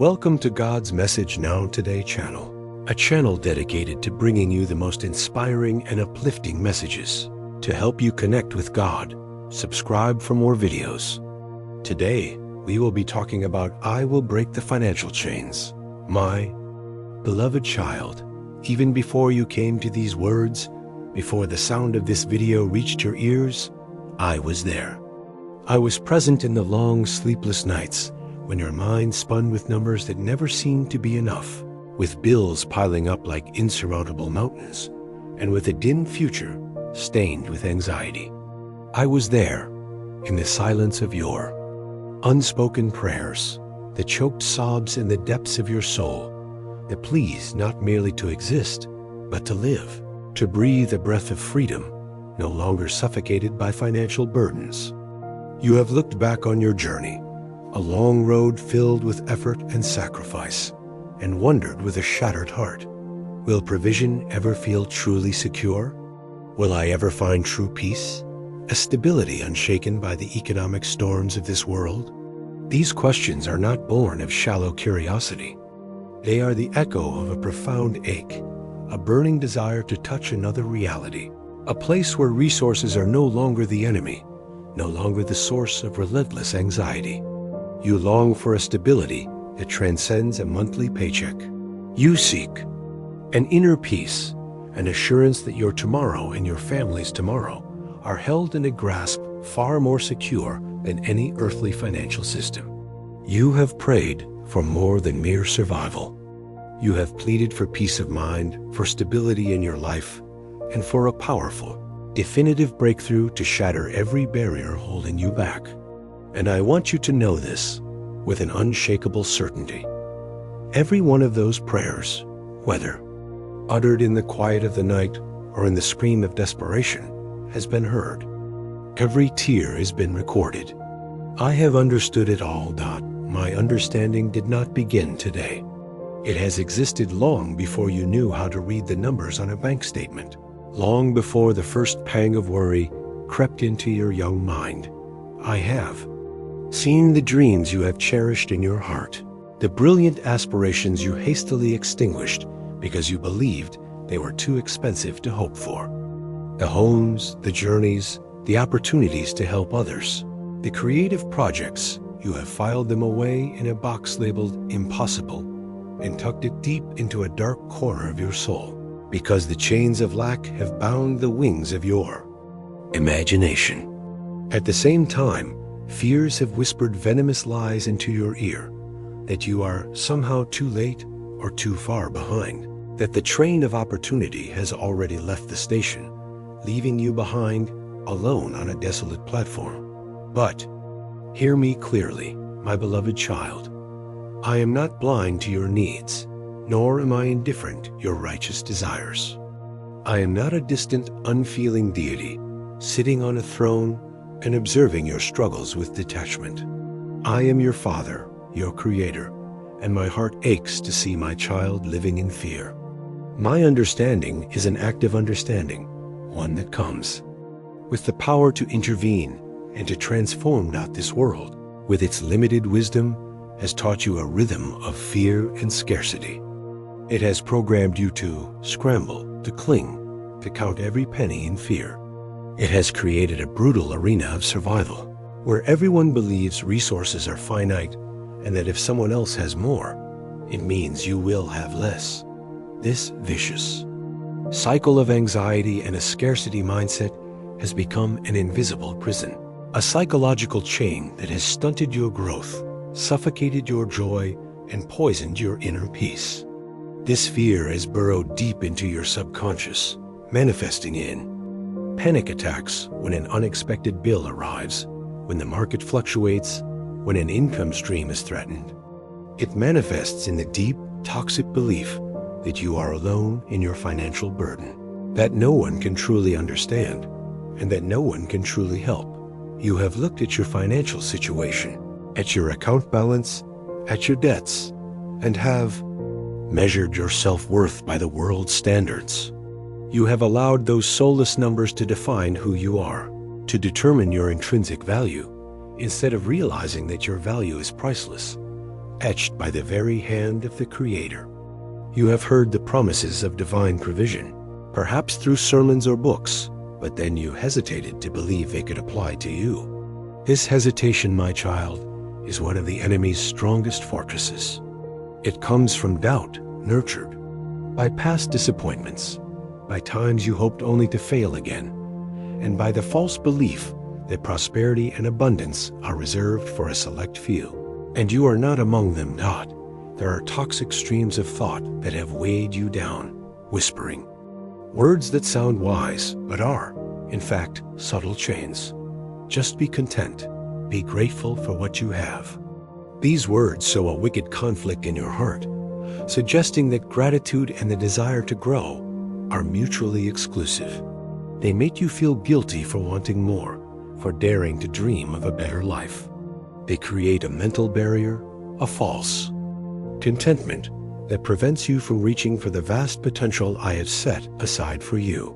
Welcome to God's Message Now Today channel, a channel dedicated to bringing you the most inspiring and uplifting messages. To help you connect with God, subscribe for more videos. Today, we will be talking about I will break the financial chains. My beloved child, even before you came to these words, before the sound of this video reached your ears, I was there. I was present in the long, sleepless nights when your mind spun with numbers that never seemed to be enough, with bills piling up like insurmountable mountains, and with a dim future stained with anxiety. I was there in the silence of your unspoken prayers, the choked sobs in the depths of your soul, the pleas not merely to exist, but to live, to breathe a breath of freedom, no longer suffocated by financial burdens. You have looked back on your journey, a long road filled with effort and sacrifice, and wondered with a shattered heart, will provision ever feel truly secure? Will I ever find true peace, a stability unshaken by the economic storms of this world? These questions are not born of shallow curiosity. They are the echo of a profound ache, a burning desire to touch another reality, a place where resources are no longer the enemy, no longer the source of relentless anxiety. You long for a stability that transcends a monthly paycheck. You seek an inner peace, an assurance that your tomorrow and your family's tomorrow are held in a grasp far more secure than any earthly financial system. You have prayed for more than mere survival. You have pleaded for peace of mind, for stability in your life, and for a powerful, definitive breakthrough to shatter every barrier holding you back. And I want you to know this with an unshakable certainty. Every one of those prayers, whether uttered in the quiet of the night or in the scream of desperation, has been heard. Every tear has been recorded. I have understood it all. My understanding did not begin today. It has existed long before you knew how to read the numbers on a bank statement, long before the first pang of worry crept into your young mind. I have seen the dreams you have cherished in your heart, the brilliant aspirations you hastily extinguished because you believed they were too expensive to hope for. The homes, the journeys, the opportunities to help others, the creative projects, you have filed them away in a box labeled impossible and tucked it deep into a dark corner of your soul, because the chains of lack have bound the wings of your imagination. At the same time, fears have whispered venomous lies into your ear, that you are somehow too late or too far behind, that the train of opportunity has already left the station, leaving you behind, alone on a desolate platform. But hear me clearly, my beloved child. I am not blind to your needs, nor am I indifferent to your righteous desires. I am not a distant, unfeeling deity, sitting on a throne and observing your struggles with detachment. I am your Father, your Creator, and my heart aches to see my child living in fear. My understanding is an active understanding, one that comes with the power to intervene and to transform not this world, with its limited wisdom, has taught you a rhythm of fear and scarcity. It has programmed you to scramble, to cling, to count every penny in fear. It has created a brutal arena of survival, where everyone believes resources are finite and that if someone else has more, it means you will have less. This vicious cycle of anxiety and a scarcity mindset has become an invisible prison, a psychological chain that has stunted your growth, suffocated your joy, and poisoned your inner peace. This fear has burrowed deep into your subconscious, manifesting in panic attacks when an unexpected bill arrives, when the market fluctuates, when an income stream is threatened. It manifests in the deep, toxic belief that you are alone in your financial burden, that no one can truly understand, and that no one can truly help. You have looked at your financial situation, at your account balance, at your debts, and have measured your self-worth by the world's standards. You have allowed those soulless numbers to define who you are, to determine your intrinsic value, instead of realizing that your value is priceless, etched by the very hand of the Creator. You have heard the promises of divine provision, perhaps through sermons or books, but then you hesitated to believe they could apply to you. This hesitation, my child, is one of the enemy's strongest fortresses. It comes from doubt, nurtured by past disappointments, by times you hoped only to fail again, and by the false belief that prosperity and abundance are reserved for a select few. And you are not among them, not. There are toxic streams of thought that have weighed you down, whispering words that sound wise, but are, in fact, subtle chains. Just be content. Be grateful for what you have. These words sow a wicked conflict in your heart, suggesting that gratitude and the desire to grow are mutually exclusive. They make you feel guilty for wanting more, for daring to dream of a better life. They create a mental barrier, a false contentment that prevents you from reaching for the vast potential I have set aside for you.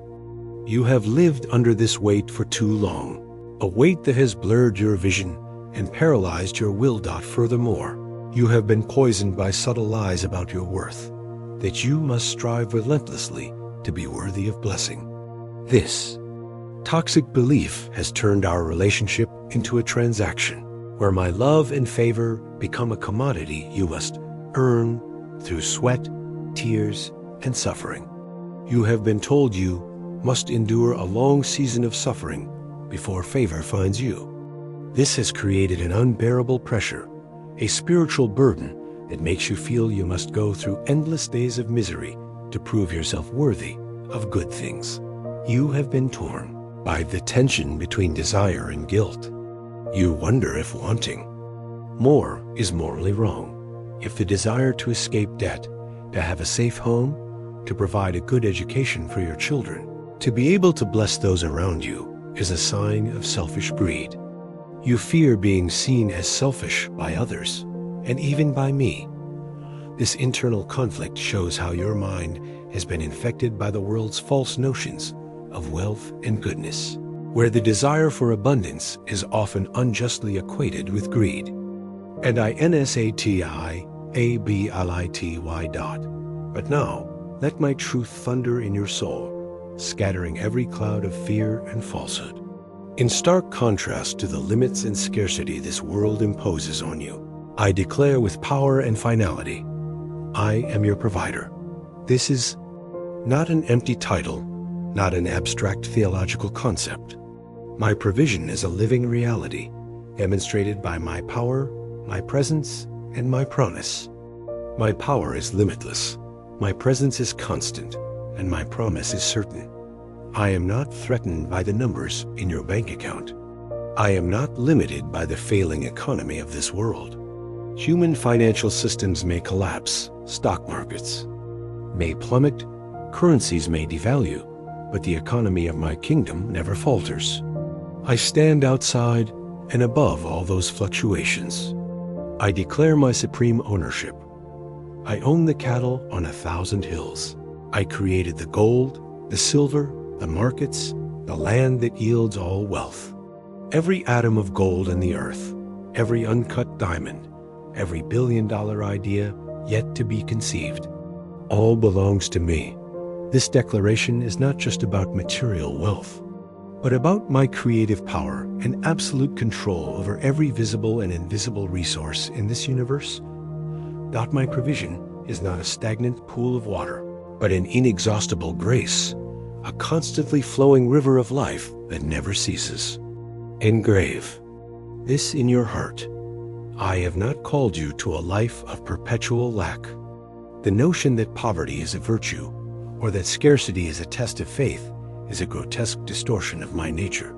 You have lived under this weight for too long, a weight that has blurred your vision and paralyzed your will. Furthermore, you have been poisoned by subtle lies about your worth, that you must strive relentlessly to be worthy of blessing. This toxic belief has turned our relationship into a transaction, where my love and favor become a commodity you must earn through sweat, tears, and suffering. You have been told you must endure a long season of suffering before favor finds you. This has created an unbearable pressure, a spiritual burden that makes you feel you must go through endless days of misery to prove yourself worthy of good things. You have been torn by the tension between desire and guilt. You wonder if wanting more is morally wrong, if the desire to escape debt, to have a safe home, to provide a good education for your children, to be able to bless those around you, is a sign of selfish greed. You fear being seen as selfish by others, and even by me. This internal conflict shows how your mind has been infected by the world's false notions of wealth and goodness, where the desire for abundance is often unjustly equated with greed. And INSATIABLITY. But now, let my truth thunder in your soul, scattering every cloud of fear and falsehood. In stark contrast to the limits and scarcity this world imposes on you, I declare with power and finality, I am your provider. This is not an empty title, not an abstract theological concept. My provision is a living reality, demonstrated by my power, my presence, and my promise. My power is limitless, my presence is constant, and my promise is certain. I am not threatened by the numbers in your bank account. I am not limited by the failing economy of this world. Human financial systems may collapse, stock markets may plummet, currencies may devalue, but the economy of my kingdom never falters. I stand outside and above all those fluctuations. I declare my supreme ownership. I own the cattle on 1,000 hills. I created the gold, the silver, the markets, the land that yields all wealth. Every atom of gold in the earth, every uncut diamond, every billion-dollar idea yet to be conceived, all belongs to me. This declaration is not just about material wealth, but about my creative power and absolute control over every visible and invisible resource in this universe. My provision is not a stagnant pool of water, but an inexhaustible grace, a constantly flowing river of life that never ceases. Engrave this in your heart. I have not called you to a life of perpetual lack. The notion that poverty is a virtue, or that scarcity is a test of faith, is a grotesque distortion of my nature.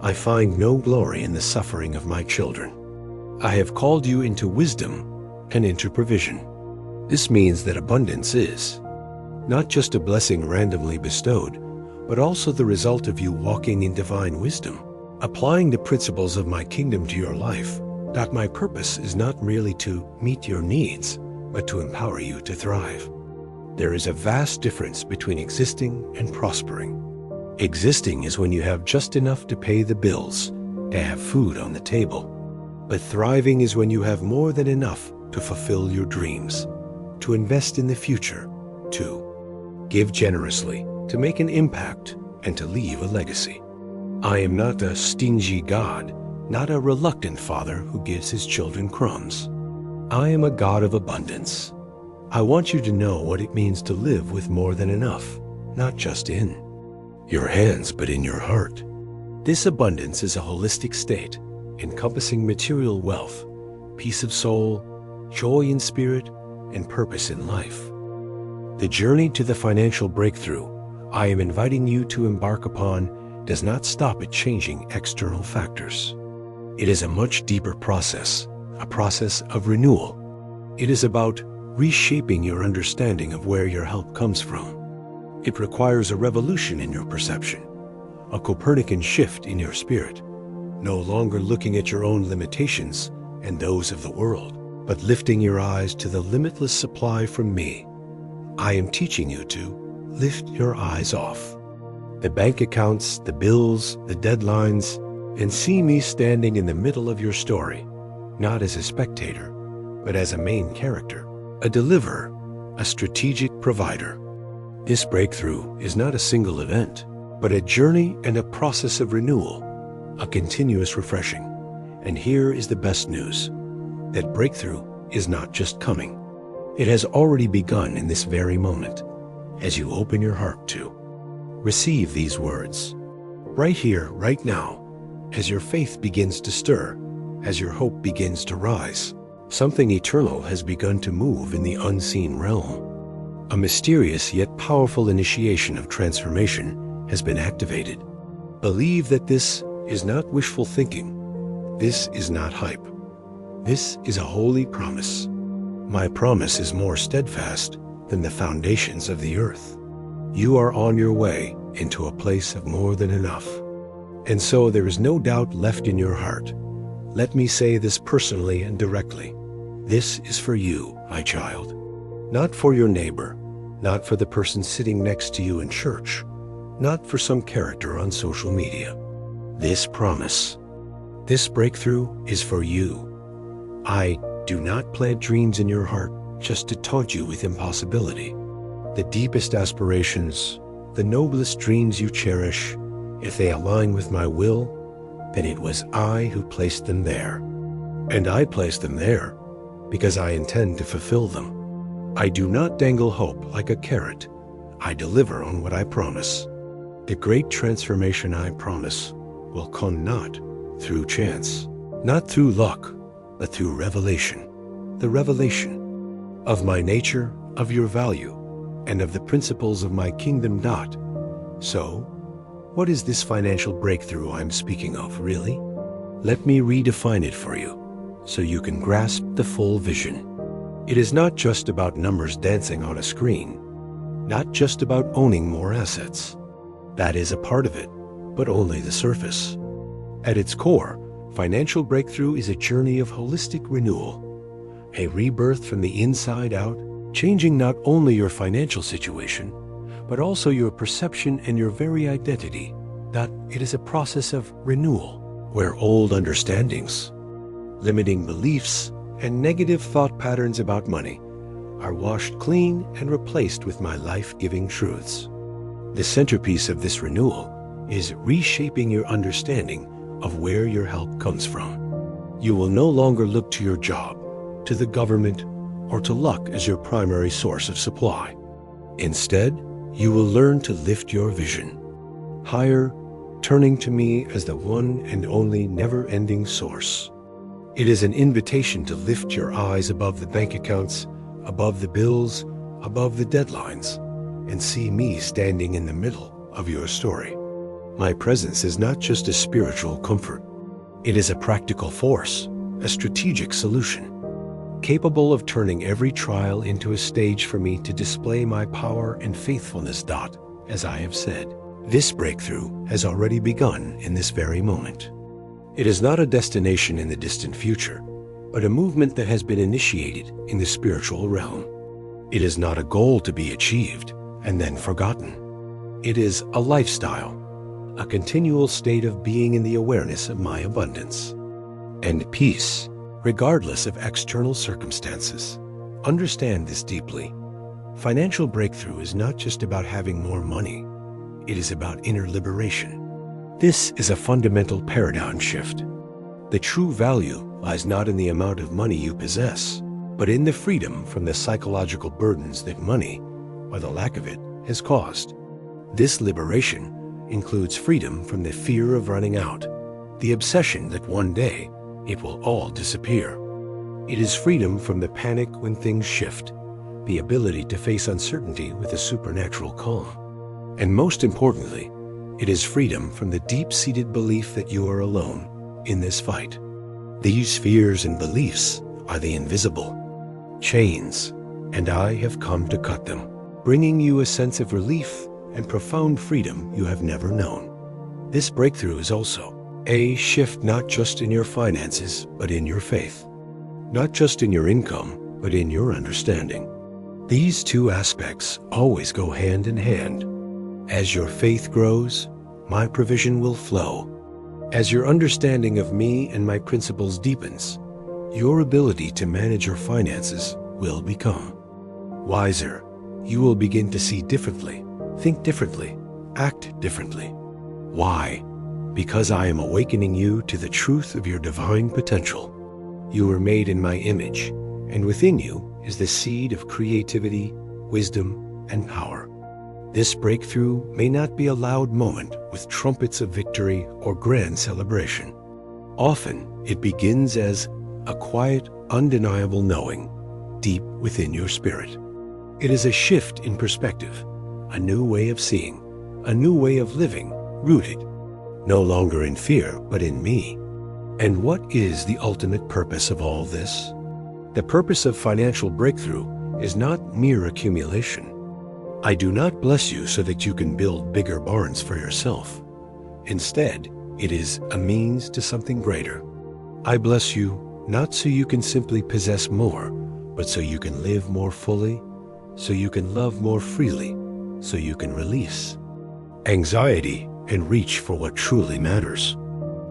I find no glory in the suffering of my children. I have called you into wisdom and into provision. This means that abundance is not just a blessing randomly bestowed, but also the result of you walking in divine wisdom, applying the principles of my kingdom to your life. My purpose is not merely to meet your needs, but to empower you to thrive. There is a vast difference between existing and prospering. Existing is when you have just enough to pay the bills, to have food on the table. But thriving is when you have more than enough to fulfill your dreams, to invest in the future, to give generously, to make an impact, and to leave a legacy. I am not a stingy God, not a reluctant father who gives his children crumbs. I am a God of abundance. I want you to know what it means to live with more than enough, not just in your hands, but in your heart. This abundance is a holistic state, encompassing material wealth, peace of soul, joy in spirit, and purpose in life. The journey to the financial breakthrough I am inviting you to embark upon does not stop at changing external factors. It is a much deeper process, a process of renewal. It is about reshaping your understanding of where your help comes from. It requires a revolution in your perception, a Copernican shift in your spirit, no longer looking at your own limitations and those of the world, but lifting your eyes to the limitless supply from me. I am teaching you to lift your eyes off the bank accounts, the bills, the deadlines, and see me standing in the middle of your story, not as a spectator, but as a main character, a deliverer, a strategic provider. This breakthrough is not a single event, but a journey and a process of renewal, a continuous refreshing. And here is the best news, that breakthrough is not just coming. It has already begun in this very moment, as you open your heart to receive these words. Right here, right now, as your faith begins to stir, as your hope begins to rise, something eternal has begun to move in the unseen realm. A mysterious yet powerful initiation of transformation has been activated. Believe that this is not wishful thinking. This is not hype. This is a holy promise. My promise is more steadfast than the foundations of the earth. You are on your way into a place of more than enough. And so there is no doubt left in your heart. Let me say this personally and directly. This is for you, my child. Not for your neighbor, not for the person sitting next to you in church, not for some character on social media. This promise, this breakthrough is for you. I do not plant dreams in your heart just to taunt you with impossibility. The deepest aspirations, the noblest dreams you cherish, if they align with my will, then it was I who placed them there. And I placed them there because I intend to fulfill them. I do not dangle hope like a carrot. I deliver on what I promise. The great transformation I promise will come not through chance, not through luck, but through revelation. The revelation of my nature, of your value, and of the principles of my kingdom. So, what is this financial breakthrough I'm speaking of, really? Let me redefine it for you, so you can grasp the full vision. It is not just about numbers dancing on a screen, not just about owning more assets. That is a part of it, but only the surface. At its core, financial breakthrough is a journey of holistic renewal, a rebirth from the inside out, changing not only your financial situation, but also your perception and your very identity. That it is a process of renewal, where old understandings, limiting beliefs, and negative thought patterns about money are washed clean and replaced with my life-giving truths. The centerpiece of this renewal is reshaping your understanding of where your help comes from. You will no longer look to your job, to the government, or to luck as your primary source of supply. Instead, you will learn to lift your vision higher, turning to me as the one and only never-ending source. It is an invitation to lift your eyes above the bank accounts, above the bills, above the deadlines, and see me standing in the middle of your story. My presence is not just a spiritual comfort. It is a practical force, a strategic solution, capable of turning every trial into a stage for me to display my power and faithfulness. As I have said, this breakthrough has already begun in this very moment. It is not a destination in the distant future, but a movement that has been initiated in the spiritual realm. It is not a goal to be achieved and then forgotten. It is a lifestyle, a continual state of being in the awareness of my abundance. And peace, regardless of external circumstances. Understand this deeply. Financial breakthrough is not just about having more money. It is about inner liberation. This is a fundamental paradigm shift. The true value lies not in the amount of money you possess, but in the freedom from the psychological burdens that money, or the lack of it, has caused. This liberation includes freedom from the fear of running out, the obsession that one day it will all disappear. It is freedom from the panic when things shift, the ability to face uncertainty with a supernatural calm. And most importantly, it is freedom from the deep-seated belief that you are alone in this fight. These fears and beliefs are the invisible chains, and I have come to cut them, bringing you a sense of relief and profound freedom you have never known. This breakthrough is also a shift not just in your finances, but in your faith. Not just in your income, but in your understanding. These two aspects always go hand in hand. As your faith grows, my provision will flow. As your understanding of me and my principles deepens, your ability to manage your finances will become wiser. You will begin to see differently, think differently, act differently. Why? Because I am awakening you to the truth of your divine potential. You were made in my image, and within you is the seed of creativity, wisdom, and power. This breakthrough may not be a loud moment with trumpets of victory or grand celebration. Often, it begins as a quiet, undeniable knowing deep within your spirit. It is a shift in perspective, a new way of seeing, a new way of living, rooted no longer in fear, but in me. And what is the ultimate purpose of all this? The purpose of financial breakthrough is not mere accumulation. I do not bless you so that you can build bigger barns for yourself. Instead, it is a means to something greater. I bless you not so you can simply possess more, but so you can live more fully, so you can love more freely, so you can release anxiety and reach for what truly matters.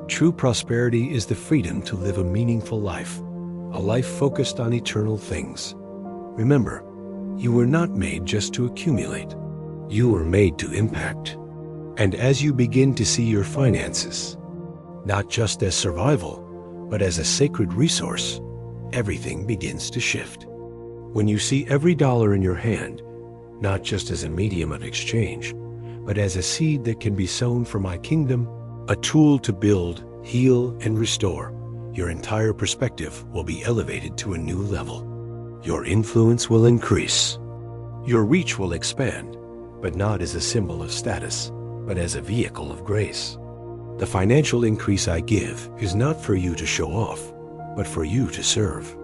True prosperity is the freedom to live a meaningful life, a life focused on eternal things. Remember, you were not made just to accumulate. You were made to impact. And as you begin to see your finances, not just as survival, but as a sacred resource, everything begins to shift. When you see every dollar in your hand, not just as a medium of exchange, but as a seed that can be sown for my kingdom, a tool to build, heal, and restore, your entire perspective will be elevated to a new level. Your influence will increase. Your reach will expand, but not as a symbol of status, but as a vehicle of grace. The financial increase I give is not for you to show off, but for you to serve.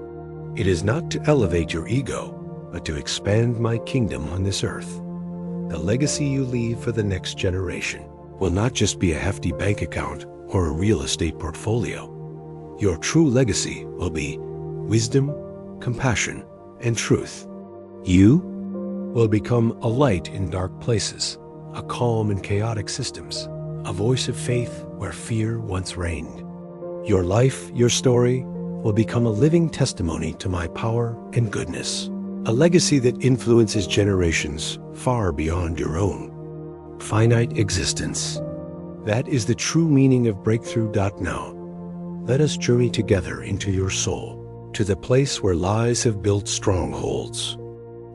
It is not to elevate your ego, but to expand my kingdom on this earth. The legacy you leave for the next generation will not just be a hefty bank account or a real estate portfolio. Your true legacy will be wisdom, compassion, and truth. You will become a light in dark places, a calm in chaotic systems, a voice of faith where fear once reigned. Your life, your story, will become a living testimony to my power and goodness, a legacy that influences generations far beyond your own finite existence. That is the true meaning of Breakthrough. Now, let us journey together into your soul, to the place where lies have built strongholds.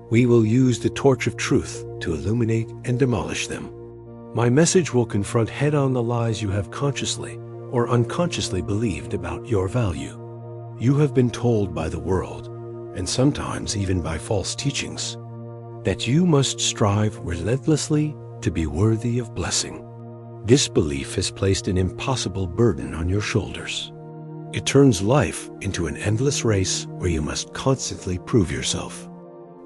We will use the torch of truth to illuminate and demolish them. My message will confront head-on the lies you have consciously or unconsciously believed about your value. You have been told by the world, and sometimes even by false teachings, that you must strive relentlessly to be worthy of blessing. This belief has placed an impossible burden on your shoulders. It turns life into an endless race where you must constantly prove yourself,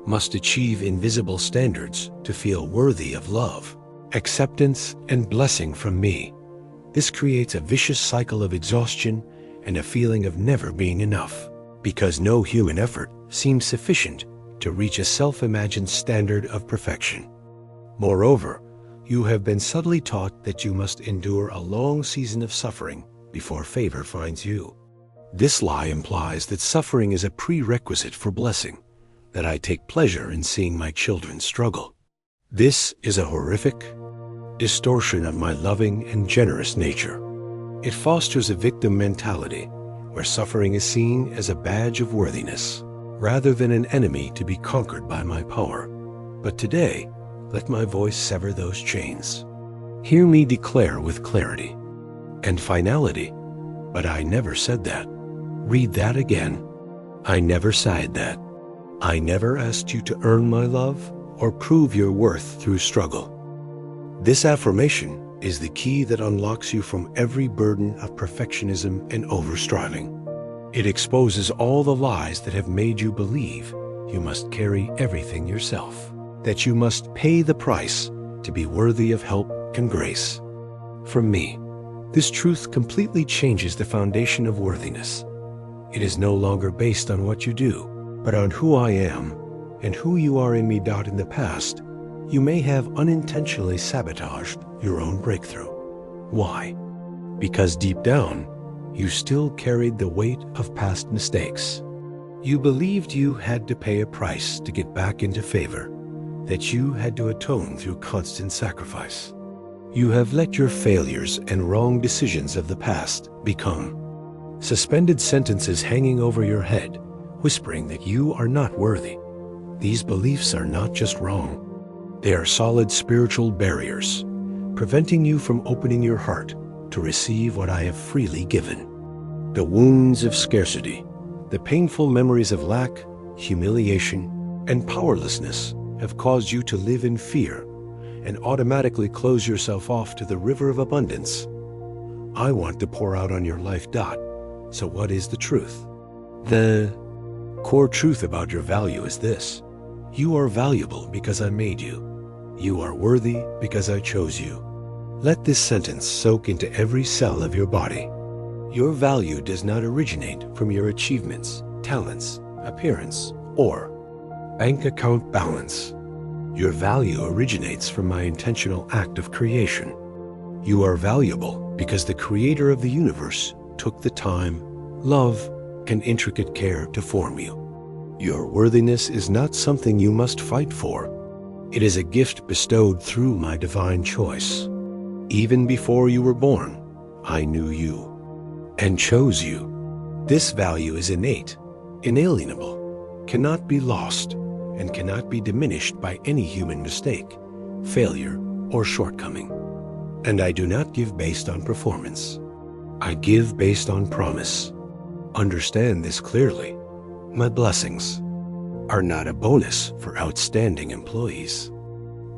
must achieve invisible standards to feel worthy of love, acceptance, and blessing from me. This creates a vicious cycle of exhaustion and a feeling of never being enough, because no human effort seems sufficient to reach a self-imagined standard of perfection. Moreover, you have been subtly taught that you must endure a long season of suffering before favor finds you. This lie implies that suffering is a prerequisite for blessing, that I take pleasure in seeing my children struggle. This is a horrific distortion of my loving and generous nature. It fosters a victim mentality where suffering is seen as a badge of worthiness, rather than an enemy to be conquered by my power. But today, let my voice sever those chains. Hear me declare with clarity and finality, but I never said that. Read that again. I never said that. I never asked you to earn my love or prove your worth through struggle. This affirmation is the key that unlocks you from every burden of perfectionism and overstriving. It exposes all the lies that have made you believe you must carry everything yourself, that you must pay the price to be worthy of help and grace. From me, this truth completely changes the foundation of worthiness. It is no longer based on what you do, but on who I am and who you are in me. In the past, you may have unintentionally sabotaged your own breakthrough. Why? Because deep down, you still carried the weight of past mistakes. You believed you had to pay a price to get back into favor, that you had to atone through constant sacrifice. You have let your failures and wrong decisions of the past become suspended sentences hanging over your head, whispering that you are not worthy. These beliefs are not just wrong. They are solid spiritual barriers, preventing you from opening your heart to receive what I have freely given. The wounds of scarcity, the painful memories of lack, humiliation, and powerlessness have caused you to live in fear and automatically close yourself off to the river of abundance I want to pour out on your life. So what is the truth? The core truth about your value is this: you are valuable because I made you. You are worthy because I chose you. Let this sentence soak into every cell of your body. Your value does not originate from your achievements, talents, appearance, or bank account balance. Your value originates from my intentional act of creation. You are valuable because the creator of the universe took the time, love, and intricate care to form you. Your worthiness is not something you must fight for. It is a gift bestowed through my divine choice. Even before you were born, I knew you and chose you. This value is innate, inalienable, cannot be lost, and cannot be diminished by any human mistake, failure, or shortcoming. And I do not give based on performance. I give based on promise. Understand this clearly. My blessings are not a bonus for outstanding employees.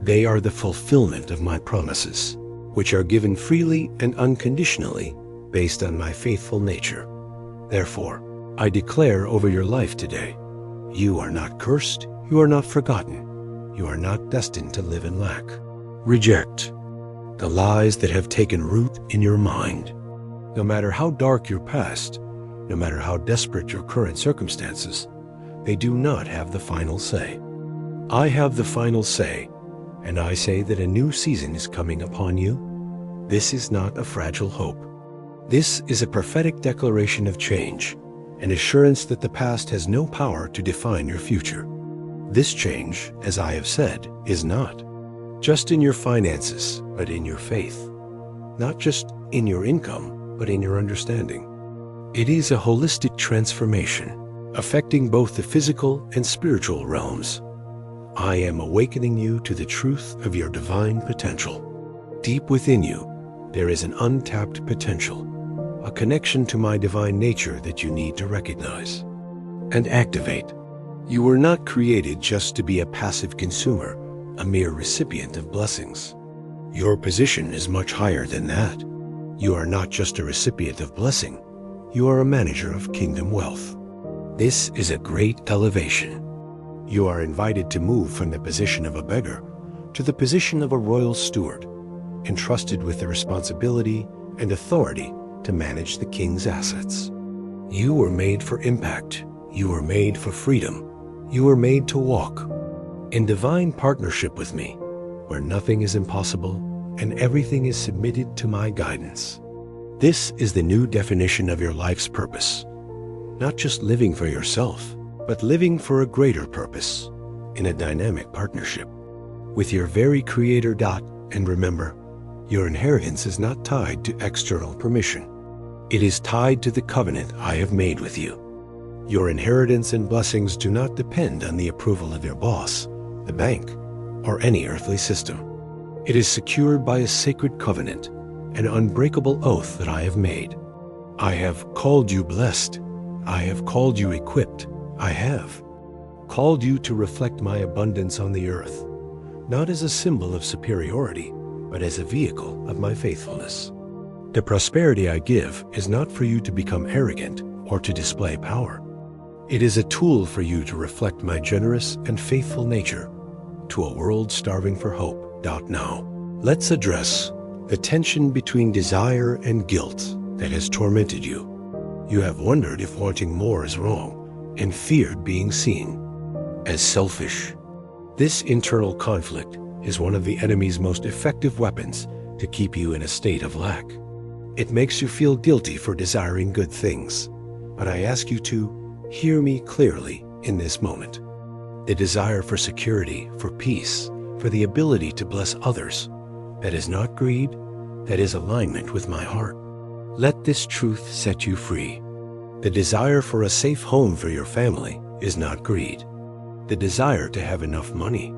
They are the fulfillment of my promises, which are given freely and unconditionally based on my faithful nature. Therefore, I declare over your life today, you are not cursed, you are not forgotten, you are not destined to live in lack. Reject the lies that have taken root in your mind. No matter how dark your past, no matter how desperate your current circumstances, they do not have the final say. I have the final say, and I say that a new season is coming upon you. This is not a fragile hope. This is a prophetic declaration of change, an assurance that the past has no power to define your future. This change, as I have said, is not just in your finances, but in your faith. Not just in your income, but in your understanding. It is a holistic transformation, affecting both the physical and spiritual realms. I am awakening you to the truth of your divine potential. Deep within you, there is an untapped potential, a connection to my divine nature that you need to recognize and activate. You were not created just to be a passive consumer, a mere recipient of blessings. Your position is much higher than that. You are not just a recipient of blessing, you are a manager of kingdom wealth. This is a great elevation. You are invited to move from the position of a beggar to the position of a royal steward, entrusted with the responsibility and authority to manage the king's assets. You were made for impact. You were made for freedom. You were made to walk in divine partnership with me, where nothing is impossible and everything is submitted to my guidance. This is the new definition of your life's purpose, not just living for yourself, but living for a greater purpose in a dynamic partnership with your very Creator. And remember, your inheritance is not tied to external permission. It is tied to the covenant I have made with you. Your inheritance and blessings do not depend on the approval of your boss, the bank, or any earthly system. It is secured by a sacred covenant, an unbreakable oath that I have made. I have called you blessed. I have called you equipped. I have called you to reflect my abundance on the earth, not as a symbol of superiority, but as a vehicle of my faithfulness. The prosperity I give is not for you to become arrogant or to display power. It is a tool for you to reflect my generous and faithful nature to a world starving for hope. Now, let's address the tension between desire and guilt that has tormented you. You have wondered if wanting more is wrong and feared being seen as selfish. This internal conflict is one of the enemy's most effective weapons to keep you in a state of lack. It makes you feel guilty for desiring good things, but I ask you to hear me clearly in this moment. The desire for security, for peace, for the ability to bless others, that is not greed, that is alignment with my heart. Let this truth set you free. The desire for a safe home for your family is not greed. The desire to have enough money,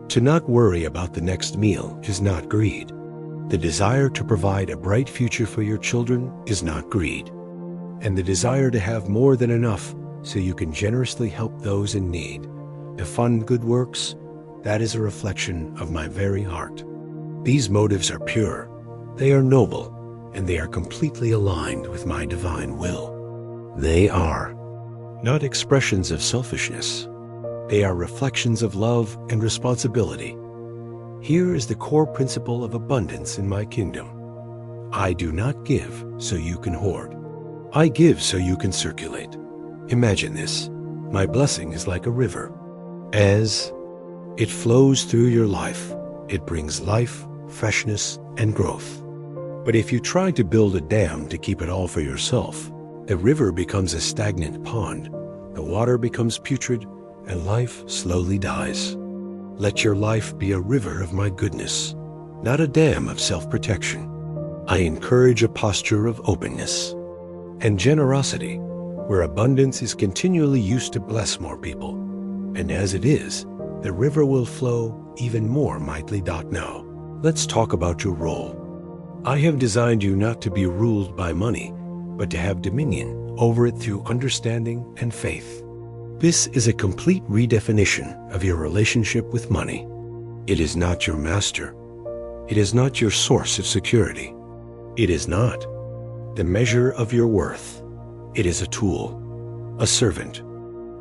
to not worry about the next meal, is not greed. The desire to provide a bright future for your children is not greed. And the desire to have more than enough so you can generously help those in need, to fund good works, that is a reflection of my very heart. These motives are pure, they are noble, and they are completely aligned with my divine will. They are not expressions of selfishness. They are reflections of love and responsibility. Here is the core principle of abundance in my kingdom. I do not give so you can hoard. I give so you can circulate. Imagine this. My blessing is like a river. As it flows through your life, it brings life, freshness, and growth. But if you try to build a dam to keep it all for yourself, the river becomes a stagnant pond, the water becomes putrid, and life slowly dies. Let your life be a river of my goodness, not a dam of self-protection. I encourage a posture of openness and generosity, where abundance is continually used to bless more people. And as it is, the river will flow even more mightily. Now, let's talk about your role. I have designed you not to be ruled by money, but to have dominion over it through understanding and faith. This is a complete redefinition of your relationship with money. It is not your master. It is not your source of security. It is not the measure of your worth. It is a tool, a servant.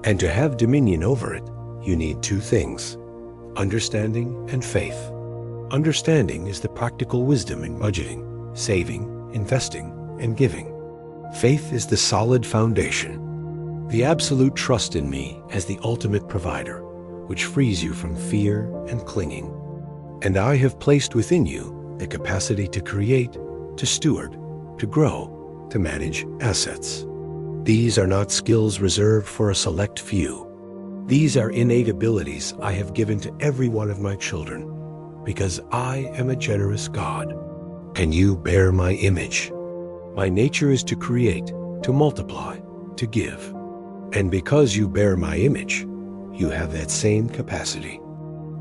And to have dominion over it, you need two things: understanding and faith. Understanding is the practical wisdom in budgeting, saving, investing, and giving. Faith is the solid foundation, the absolute trust in me as the ultimate provider, which frees you from fear and clinging. And I have placed within you the capacity to create, to steward, to grow, to manage assets. These are not skills reserved for a select few. These are innate abilities I have given to every one of my children, because I am a generous God, and you bear my image. My nature is to create, to multiply, to give. And because you bear my image, you have that same capacity.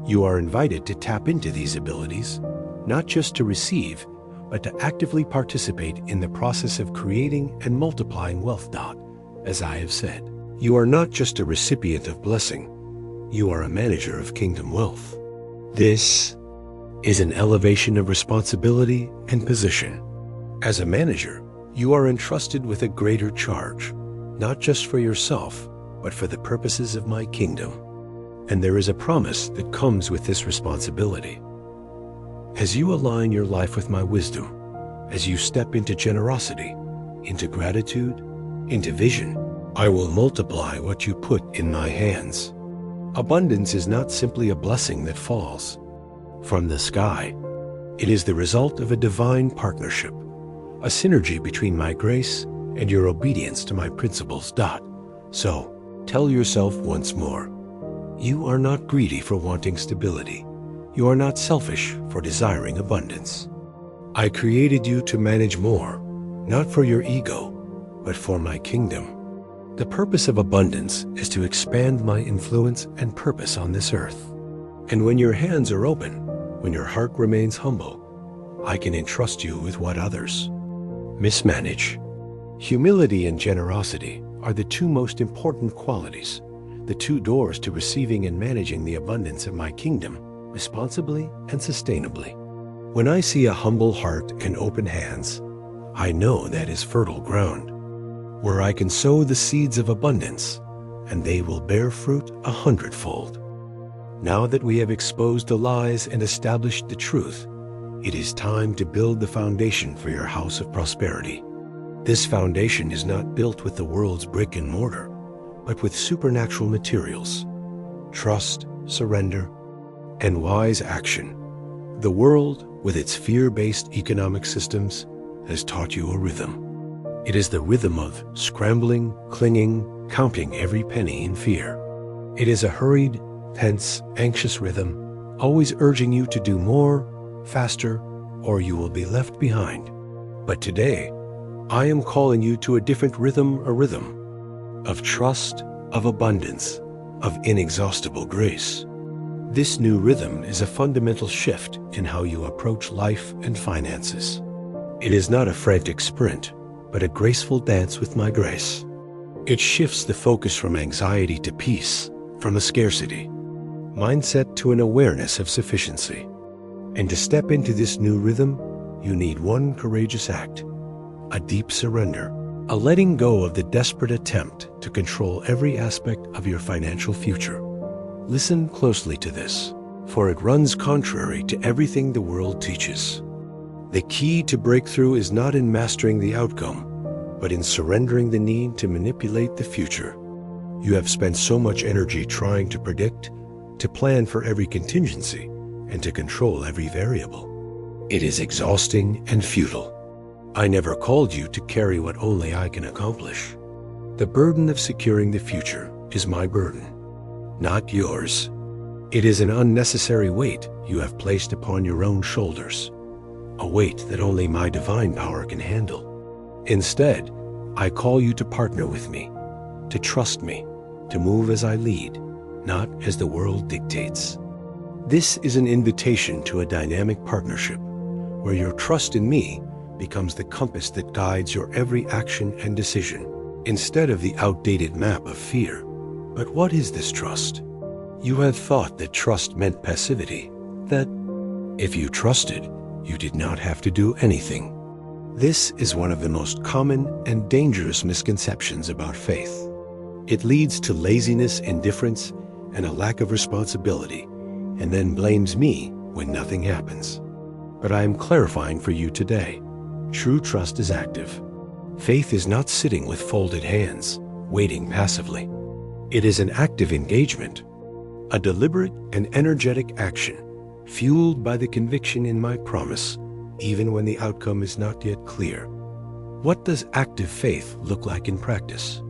You are invited to tap into these abilities, not just to receive, but to actively participate in the process of creating and multiplying wealth. As I have said, you are not just a recipient of blessing, you are a manager of kingdom wealth. This is an elevation of responsibility and position. As a manager, you are entrusted with a greater charge, not just for yourself, but for the purposes of my kingdom. And there is a promise that comes with this responsibility. As you align your life with my wisdom, as you step into generosity, into gratitude, into vision, I will multiply what you put in my hands. Abundance is not simply a blessing that falls from the sky. It is the result of a divine partnership, a synergy between my grace and your obedience to my principles. So, tell yourself once more, you are not greedy for wanting stability. You are not selfish for desiring abundance. I created you to manage more, not for your ego, but for my kingdom. The purpose of abundance is to expand my influence and purpose on this earth. And when your hands are open, when your heart remains humble, I can entrust you with what others mismanage. Humility and generosity are the two most important qualities, the two doors to receiving and managing the abundance of my kingdom responsibly and sustainably. When I see a humble heart and open hands, I know that is fertile ground, where I can sow the seeds of abundance, and they will bear fruit 100-fold. Now that we have exposed the lies and established the truth, it is time to build the foundation for your house of prosperity. This foundation is not built with the world's brick and mortar, but with supernatural materials, trust, surrender, and wise action. The world, with its fear-based economic systems, has taught you a rhythm. It is the rhythm of scrambling, clinging, counting every penny in fear. It is a hurried, tense, anxious rhythm, always urging you to do more, faster, or you will be left behind. But today, I am calling you to a different rhythm, a rhythm of trust, of abundance, of inexhaustible grace. This new rhythm is a fundamental shift in how you approach life and finances. It is not a frantic sprint, but a graceful dance with my grace. It shifts the focus from anxiety to peace, from a scarcity mindset to an awareness of sufficiency. And to step into this new rhythm, you need one courageous act, a deep surrender, a letting go of the desperate attempt to control every aspect of your financial future. Listen closely to this, for it runs contrary to everything the world teaches. The key to breakthrough is not in mastering the outcome, but in surrendering the need to manipulate the future. You have spent so much energy trying to predict, to plan for every contingency, and to control every variable. It is exhausting and futile. I never called you to carry what only I can accomplish. The burden of securing the future is my burden, not yours. It is an unnecessary weight you have placed upon your own shoulders, a weight that only my divine power can handle. Instead, I call you to partner with me, to trust me, to move as I lead, not as the world dictates. This is an invitation to a dynamic partnership, where your trust in me becomes the compass that guides your every action and decision, instead of the outdated map of fear. But what is this trust? You have thought that trust meant passivity, that if you trusted, you did not have to do anything. This is one of the most common and dangerous misconceptions about faith. It leads to laziness, indifference, and a lack of responsibility, and then blames me when nothing happens. But I am clarifying for you today. True trust is active. Faith is not sitting with folded hands, waiting passively. It is an active engagement, a deliberate and energetic action, fueled by the conviction in my promise, even when the outcome is not yet clear. What does active faith look like in practice?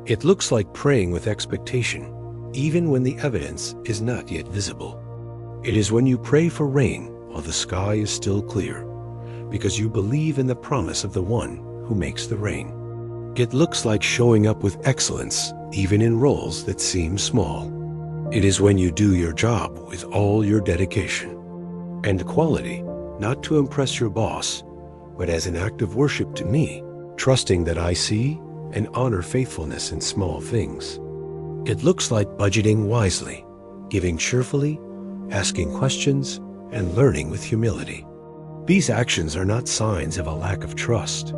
It looks like praying with expectation, even when the evidence is not yet visible. It is when you pray for rain while the sky is still clear, because you believe in the promise of the one who makes the rain. It looks like showing up with excellence, even in roles that seem small. It is when you do your job with all your dedication and quality, not to impress your boss, but as an act of worship to me, trusting that I see and honor faithfulness in small things. It looks like budgeting wisely, giving cheerfully, asking questions, and learning with humility. These actions are not signs of a lack of trust.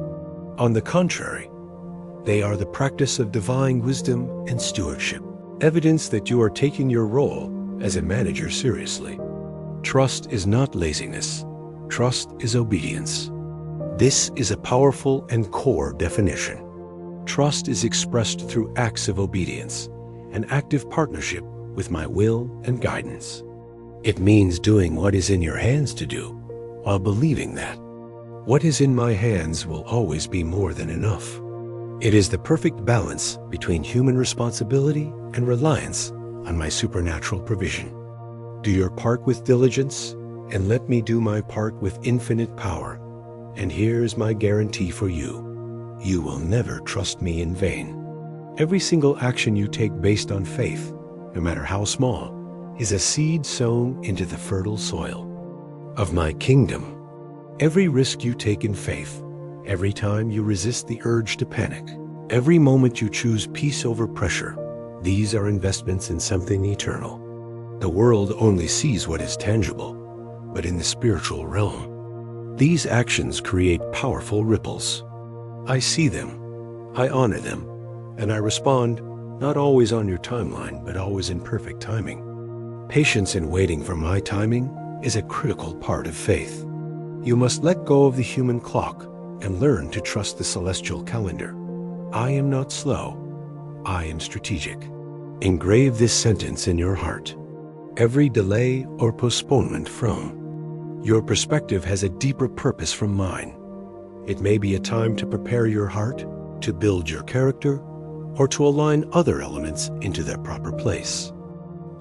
On the contrary, they are the practice of divine wisdom and stewardship, evidence that you are taking your role as a manager seriously. Trust is not laziness. Trust is obedience. This is a powerful and core definition. Trust is expressed through acts of obedience, an active partnership with my will and guidance. It means doing what is in your hands to do, while believing that what is in my hands will always be more than enough. It is the perfect balance between human responsibility and reliance on my supernatural provision. Do your part with diligence, and let me do my part with infinite power. And here's my guarantee for you. You will never trust me in vain. Every single action you take based on faith, no matter how small, is a seed sown into the fertile soil of my kingdom. Every risk you take in faith, every time you resist the urge to panic, every moment you choose peace over pressure, these are investments in something eternal. The world only sees what is tangible, but in the spiritual realm, these actions create powerful ripples. I see them, I honor them, and I respond, not always on your timeline, but always in perfect timing. Patience in waiting for my timing is a critical part of faith. You must let go of the human clock and learn to trust the celestial calendar. I am not slow, I am strategic. Engrave this sentence in your heart. Every delay or postponement from your perspective has a deeper purpose from mine. It may be a time to prepare your heart, to build your character, or to align other elements into their proper place.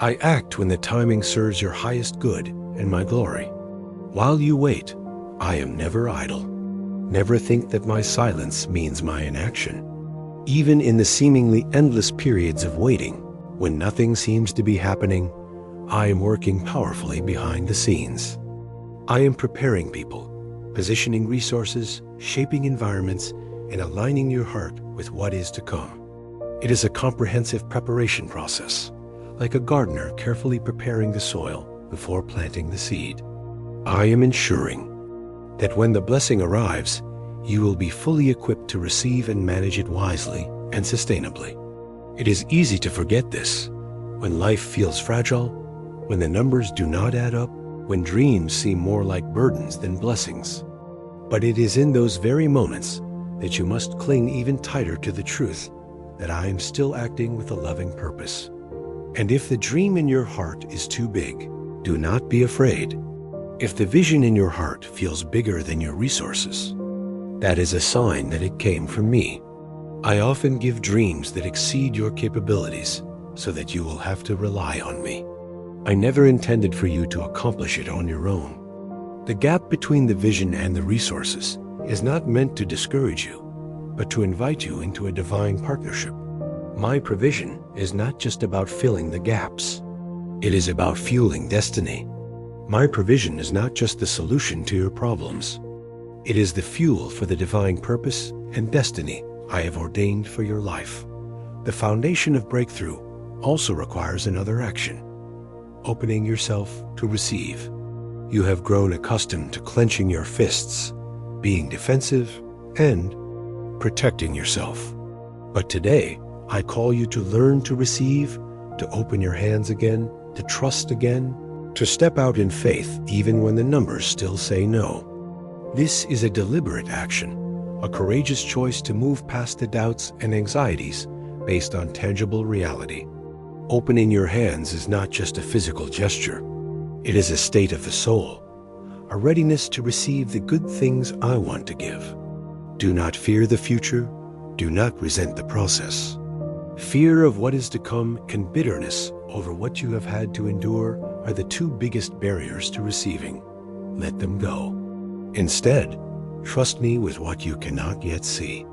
I act when the timing serves your highest good and my glory. While you wait, I am never idle. Never think that my silence means my inaction. Even in the seemingly endless periods of waiting, when nothing seems to be happening, I am working powerfully behind the scenes. I am preparing people, positioning resources, shaping environments, and aligning your heart with what is to come. It is a comprehensive preparation process, like a gardener carefully preparing the soil before planting the seed. I am ensuring that when the blessing arrives, you will be fully equipped to receive and manage it wisely and sustainably. It is easy to forget this when life feels fragile, when the numbers do not add up, when dreams seem more like burdens than blessings. But it is in those very moments that you must cling even tighter to the truth that I am still acting with a loving purpose. And if the dream in your heart is too big, do not be afraid. If the vision in your heart feels bigger than your resources, that is a sign that it came from me. I often give dreams that exceed your capabilities so that you will have to rely on me. I never intended for you to accomplish it on your own. The gap between the vision and the resources is not meant to discourage you, but to invite you into a divine partnership. My provision is not just about filling the gaps. It is about fueling destiny. My provision is not just the solution to your problems. It is the fuel for the divine purpose and destiny I have ordained for your life. The foundation of breakthrough also requires another action: opening yourself to receive. You have grown accustomed to clenching your fists, being defensive, and protecting yourself. But today, I call you to learn to receive, to open your hands again, to trust again, to step out in faith even when the numbers still say no. This is a deliberate action, a courageous choice to move past the doubts and anxieties based on tangible reality. Opening your hands is not just a physical gesture. It is a state of the soul, a readiness to receive the good things I want to give. Do not fear the future. Do not resent the process. Fear of what is to come and bitterness over what you have had to endure are the two biggest barriers to receiving. Let them go. Instead, trust me with what you cannot yet see.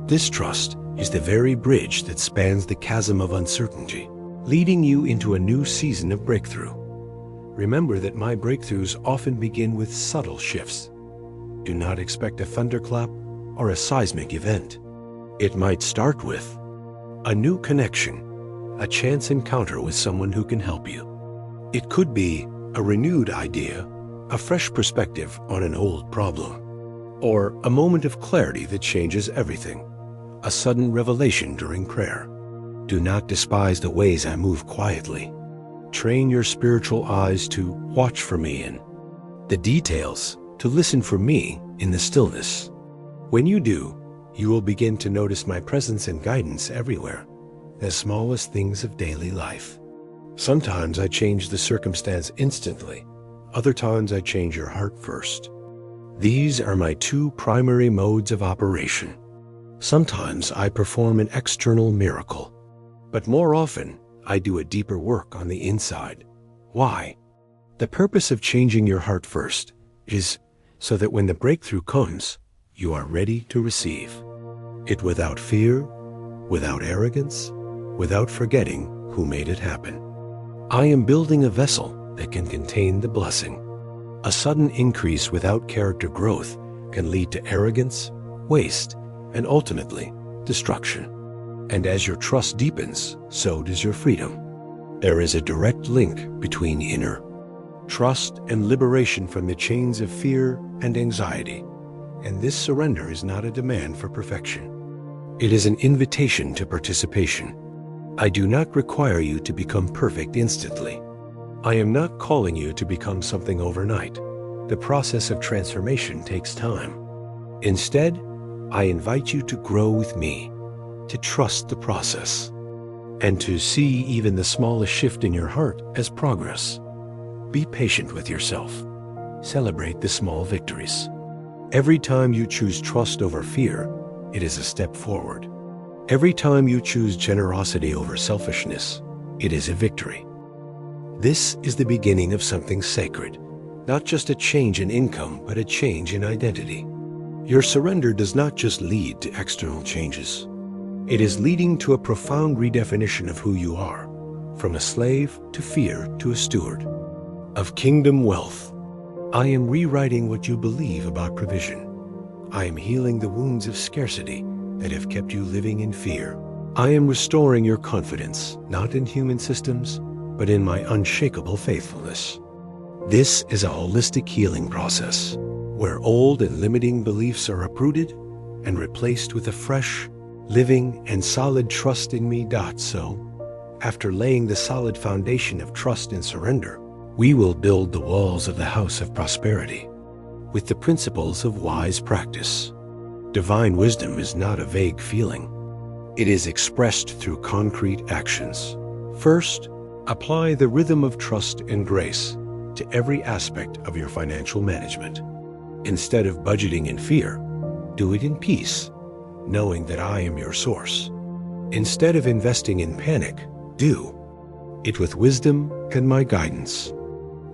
This trust is the very bridge that spans the chasm of uncertainty, leading you into a new season of breakthrough. Remember that my breakthroughs often begin with subtle shifts. Do not expect a thunderclap or a seismic event. It might start with a new connection, a chance encounter with someone who can help you. It could be a renewed idea, a fresh perspective on an old problem, or a moment of clarity that changes everything, a sudden revelation during prayer. Do not despise the ways I move quietly. Train your spiritual eyes to watch for me in the details, to listen for me in the stillness. When you do, you will begin to notice my presence and guidance everywhere, the smallest things of daily life. Sometimes I change the circumstance instantly. Other times I change your heart first. These are my two primary modes of operation: Sometimes I perform an external miracle, but more often I do a deeper work on the inside. Why? The purpose of changing your heart first is so that when the breakthrough comes, you are ready to receive it without fear, without arrogance, without forgetting who made it happen. I am building a vessel that can contain the blessing. A sudden increase without character growth can lead to arrogance, waste, and ultimately destruction. And as your trust deepens, so does your freedom. There is a direct link between inner trust and liberation from the chains of fear and anxiety. And this surrender is not a demand for perfection. It is an invitation to participation. I do not require you to become perfect instantly. I am not calling you to become something overnight. The process of transformation takes time. Instead, I invite you to grow with me, to trust the process, and to see even the smallest shift in your heart as progress. Be patient with yourself. Celebrate the small victories. Every time you choose trust over fear, it is a step forward. Every time you choose generosity over selfishness, it is a victory. This is the beginning of something sacred, not just a change in income, but a change in identity. Your surrender does not just lead to external changes. It is leading to a profound redefinition of who you are, from a slave to fear to a steward of kingdom wealth. I am rewriting what you believe about provision. I am healing the wounds of scarcity that have kept you living in fear. I am restoring your confidence, not in human systems, but in my unshakable faithfulness. This is a holistic healing process, where old and limiting beliefs are uprooted and replaced with a fresh, living, and solid trust in me. So, after laying the solid foundation of trust and surrender, we will build the walls of the house of prosperity with the principles of wise practice. Divine wisdom is not a vague feeling. It is expressed through concrete actions. First, apply the rhythm of trust and grace to every aspect of your financial management. Instead of budgeting in fear, do it in peace, knowing that I am your source. Instead of investing in panic, do it with wisdom and my guidance.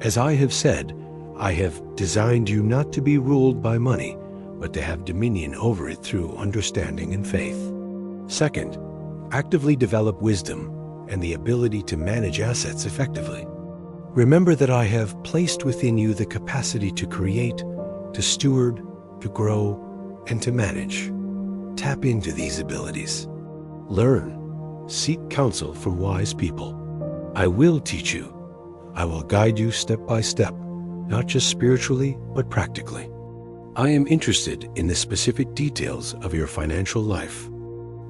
As I have said, I have designed you not to be ruled by money, but to have dominion over it through understanding and faith. Second, actively develop wisdom and the ability to manage assets effectively. Remember that I have placed within you the capacity to create, to steward, to grow, and to manage. Tap into these abilities. Learn. Seek counsel from wise people. I will teach you. I will guide you step by step, not just spiritually, but practically. I am interested in the specific details of your financial life.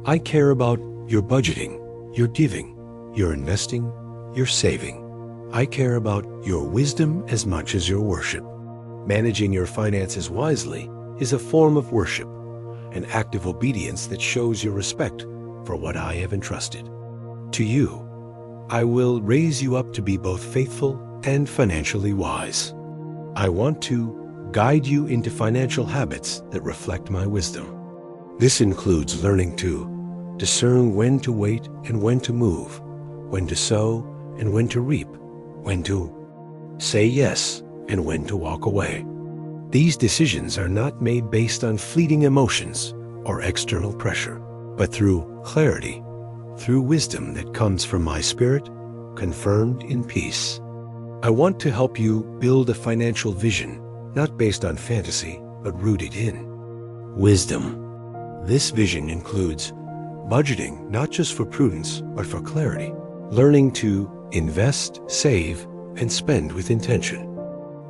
I care about your budgeting, your giving, your investing, your saving. I care about your wisdom as much as your worship. Managing your finances wisely is a form of worship, an act of obedience that shows your respect for what I have entrusted to you. I will raise you up to be both faithful and financially wise. I want to guide you into financial habits that reflect my wisdom. This includes learning to discern when to wait and when to move, when to sow and when to reap, when to say yes and when to walk away. These decisions are not made based on fleeting emotions or external pressure, but through clarity, through wisdom that comes from my spirit, confirmed in peace. I want to help you build a financial vision, not based on fantasy, but rooted in wisdom. This vision includes budgeting not just for prudence, but for clarity, learning to invest, save, and spend with intention.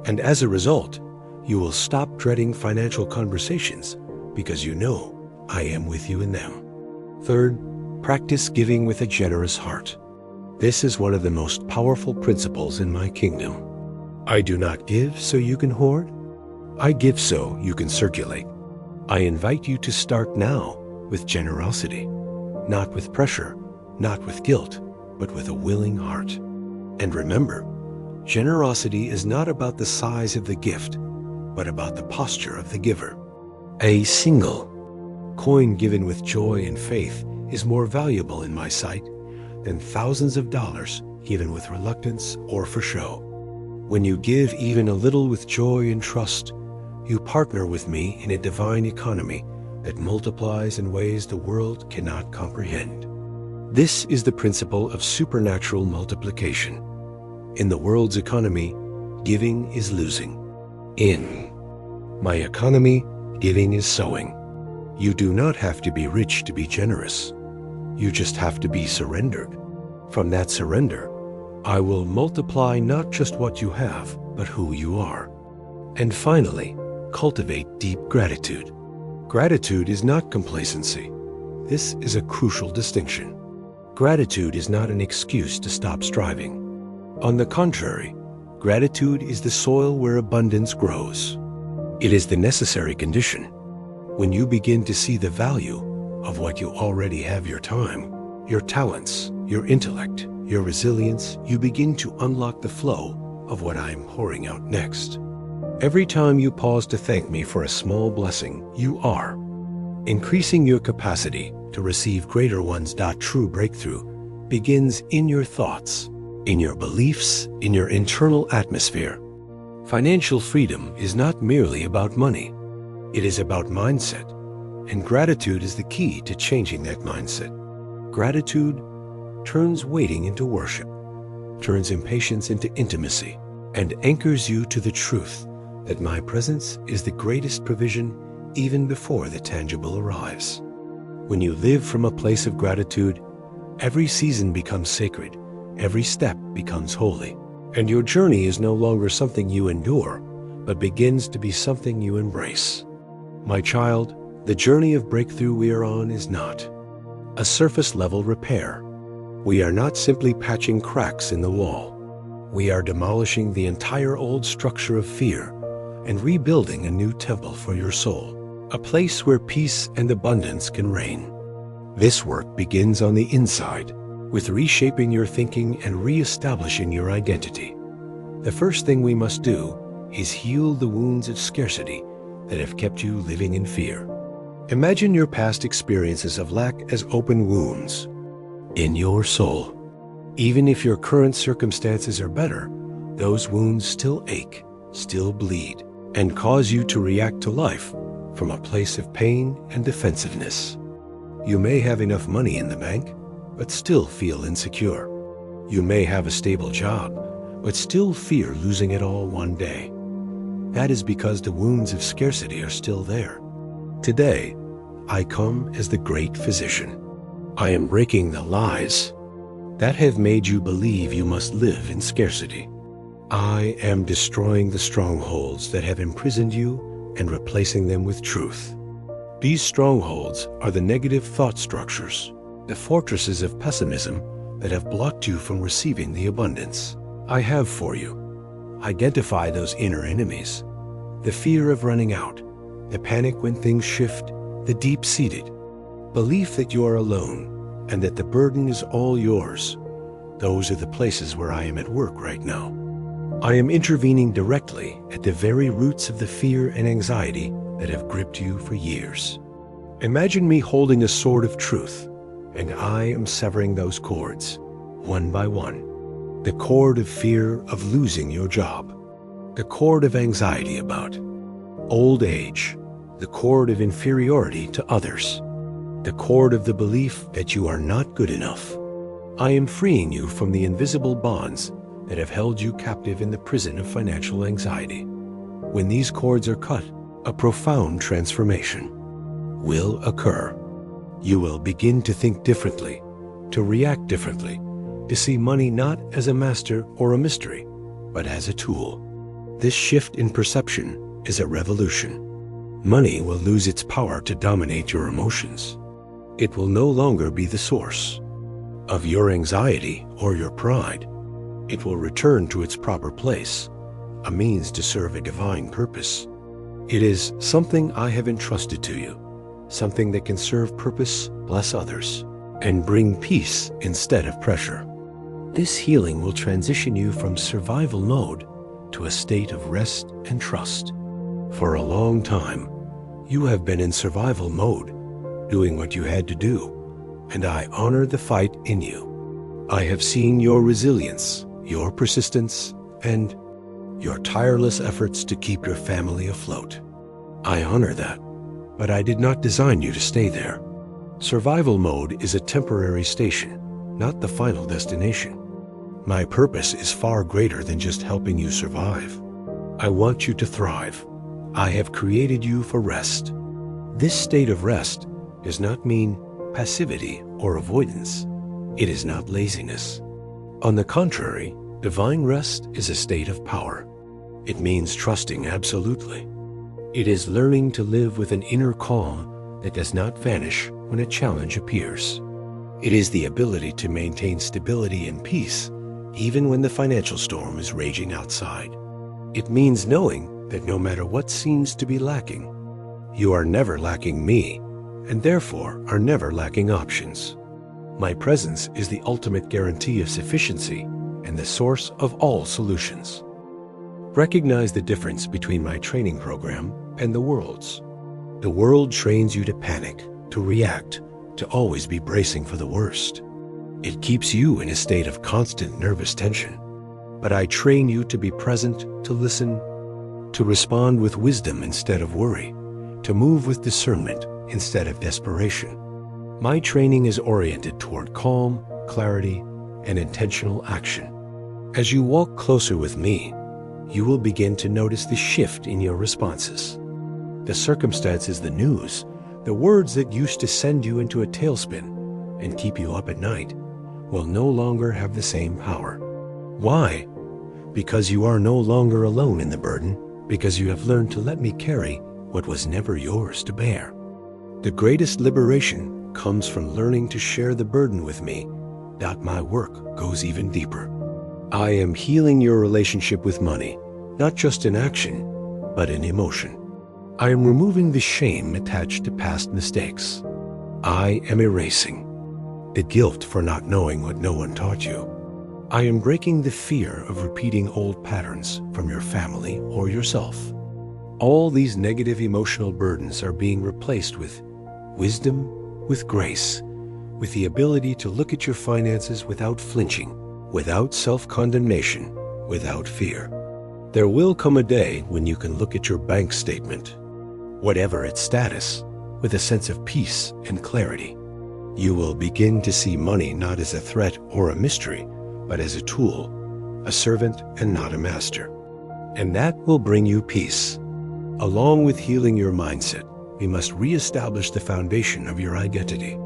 And as a result, you will stop dreading financial conversations because you know I am with you in them. Third, practice giving with a generous heart. This is one of the most powerful principles in my kingdom. I do not give so you can hoard. I give so you can circulate. I invite you to start now with generosity, not with pressure, not with guilt, but with a willing heart. And remember, generosity is not about the size of the gift, but about the posture of the giver. A single coin given with joy and faith is more valuable in my sight than thousands of dollars given with reluctance or for show. When you give even a little with joy and trust, you partner with me in a divine economy that multiplies in ways the world cannot comprehend. This is the principle of supernatural multiplication. In the world's economy, giving is losing. In my economy, giving is sowing. You do not have to be rich to be generous. You just have to be surrendered. From that surrender, I will multiply not just what you have, but who you are. And finally, cultivate deep gratitude. Gratitude is not complacency. This is a crucial distinction. Gratitude is not an excuse to stop striving. On the contrary, gratitude is the soil where abundance grows. It is the necessary condition. When you begin to see the value of what you already have, your time, your talents, your intellect, your resilience, you begin to unlock the flow of what I am pouring out next. Every time you pause to thank me for a small blessing, you are increasing your capacity to receive greater ones. True breakthrough begins in your thoughts, in your beliefs, in your internal atmosphere. Financial freedom is not merely about money. It is about mindset, and gratitude is the key to changing that mindset. Gratitude turns waiting into worship, turns impatience into intimacy, and anchors you to the truth that my presence is the greatest provision even before the tangible arrives. When you live from a place of gratitude, every season becomes sacred, every step becomes holy, and your journey is no longer something you endure, but begins to be something you embrace. My child, the journey of breakthrough we are on is not a surface-level repair. We are not simply patching cracks in the wall. We are demolishing the entire old structure of fear and rebuilding a new temple for your soul, a place where peace and abundance can reign. This work begins on the inside, with reshaping your thinking and reestablishing your identity. The first thing we must do is heal the wounds of scarcity that have kept you living in fear. Imagine your past experiences of lack as open wounds in your soul. Even if your current circumstances are better, those wounds still ache, still bleed, and cause you to react to life from a place of pain and defensiveness. You may have enough money in the bank, but still feel insecure. You may have a stable job, but still fear losing it all one day. That is because the wounds of scarcity are still there. Today, I come as the great physician. I am breaking the lies that have made you believe you must live in scarcity. I am destroying the strongholds that have imprisoned you and replacing them with truth. These strongholds are the negative thought structures, the fortresses of pessimism that have blocked you from receiving the abundance I have for you. Identify those inner enemies, the fear of running out, the panic when things shift, the deep-seated belief that you are alone and that the burden is all yours. Those are the places where I am at work right now. I am intervening directly at the very roots of the fear and anxiety that have gripped you for years. Imagine me holding a sword of truth, and I am severing those cords, one by one. The cord of fear of losing your job, the cord of anxiety about old age, the cord of inferiority to others, the cord of the belief that you are not good enough. I am freeing you from the invisible bonds that have held you captive in the prison of financial anxiety. When these cords are cut, a profound transformation will occur. You will begin to think differently, to react differently, to see money not as a master or a mystery, but as a tool. This shift in perception is a revolution. Money will lose its power to dominate your emotions. It will no longer be the source of your anxiety or your pride. It will return to its proper place, a means to serve a divine purpose. It is something I have entrusted to you, something that can serve purpose, bless others, and bring peace instead of pressure. This healing will transition you from survival mode to a state of rest and trust. For a long time, you have been in survival mode, doing what you had to do, and I honor the fight in you. I have seen your resilience, your persistence, and your tireless efforts to keep your family afloat. I honor that, but I did not design you to stay there. Survival mode is a temporary station, not the final destination. My purpose is far greater than just helping you survive. I want you to thrive. I have created you for rest. This state of rest does not mean passivity or avoidance. It is not laziness. On the contrary, divine rest is a state of power. It means trusting absolutely. It is learning to live with an inner calm that does not vanish when a challenge appears. It is the ability to maintain stability and peace even when the financial storm is raging outside. It means knowing that no matter what seems to be lacking, you are never lacking me, and therefore are never lacking options. My presence is the ultimate guarantee of sufficiency and the source of all solutions. Recognize the difference between my training program and the world's. The world trains you to panic, to react, to always be bracing for the worst. It keeps you in a state of constant nervous tension. But I train you to be present, to listen, to respond with wisdom instead of worry, to move with discernment instead of desperation. My training is oriented toward calm, clarity, and intentional action. As you walk closer with me, you will begin to notice the shift in your responses. The circumstances, the news, the words that used to send you into a tailspin and keep you up at night will no longer have the same power. Why? Because you are no longer alone in the burden, because you have learned to let me carry what was never yours to bear. The greatest liberation comes from learning to share the burden with me, that my work goes even deeper. I am healing your relationship with money, not just in action, but in emotion. I am removing the shame attached to past mistakes. I am erasing the guilt for not knowing what no one taught you. I am breaking the fear of repeating old patterns from your family or yourself. All these negative emotional burdens are being replaced with wisdom, with grace, with the ability to look at your finances without flinching, without self-condemnation, without fear. There will come a day when you can look at your bank statement, whatever its status, with a sense of peace and clarity. You will begin to see money not as a threat or a mystery, but as a tool, a servant and not a master. And that will bring you peace. Along with healing your mindset, we must reestablish the foundation of your identity.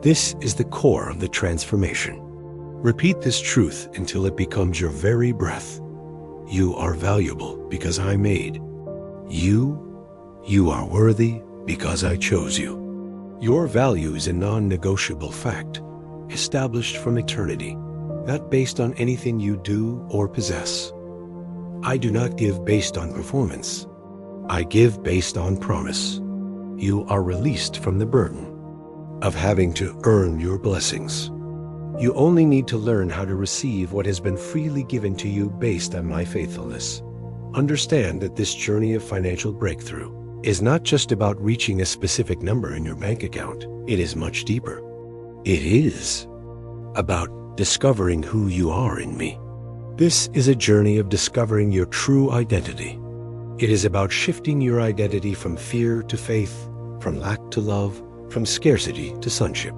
This is the core of the transformation. Repeat this truth until it becomes your very breath. You are valuable because I made you are worthy because I chose you. Your value is a non-negotiable fact, established from eternity, not based on anything you do or possess. I do not give based on performance. I give based on promise. You are released from the burden of having to earn your blessings. You only need to learn how to receive what has been freely given to you based on my faithfulness. Understand that this journey of financial breakthrough is not just about reaching a specific number in your bank account. It is much deeper. It is about discovering who you are in me. This is a journey of discovering your true identity. It is about shifting your identity from fear to faith, from lack to love, from scarcity to sonship.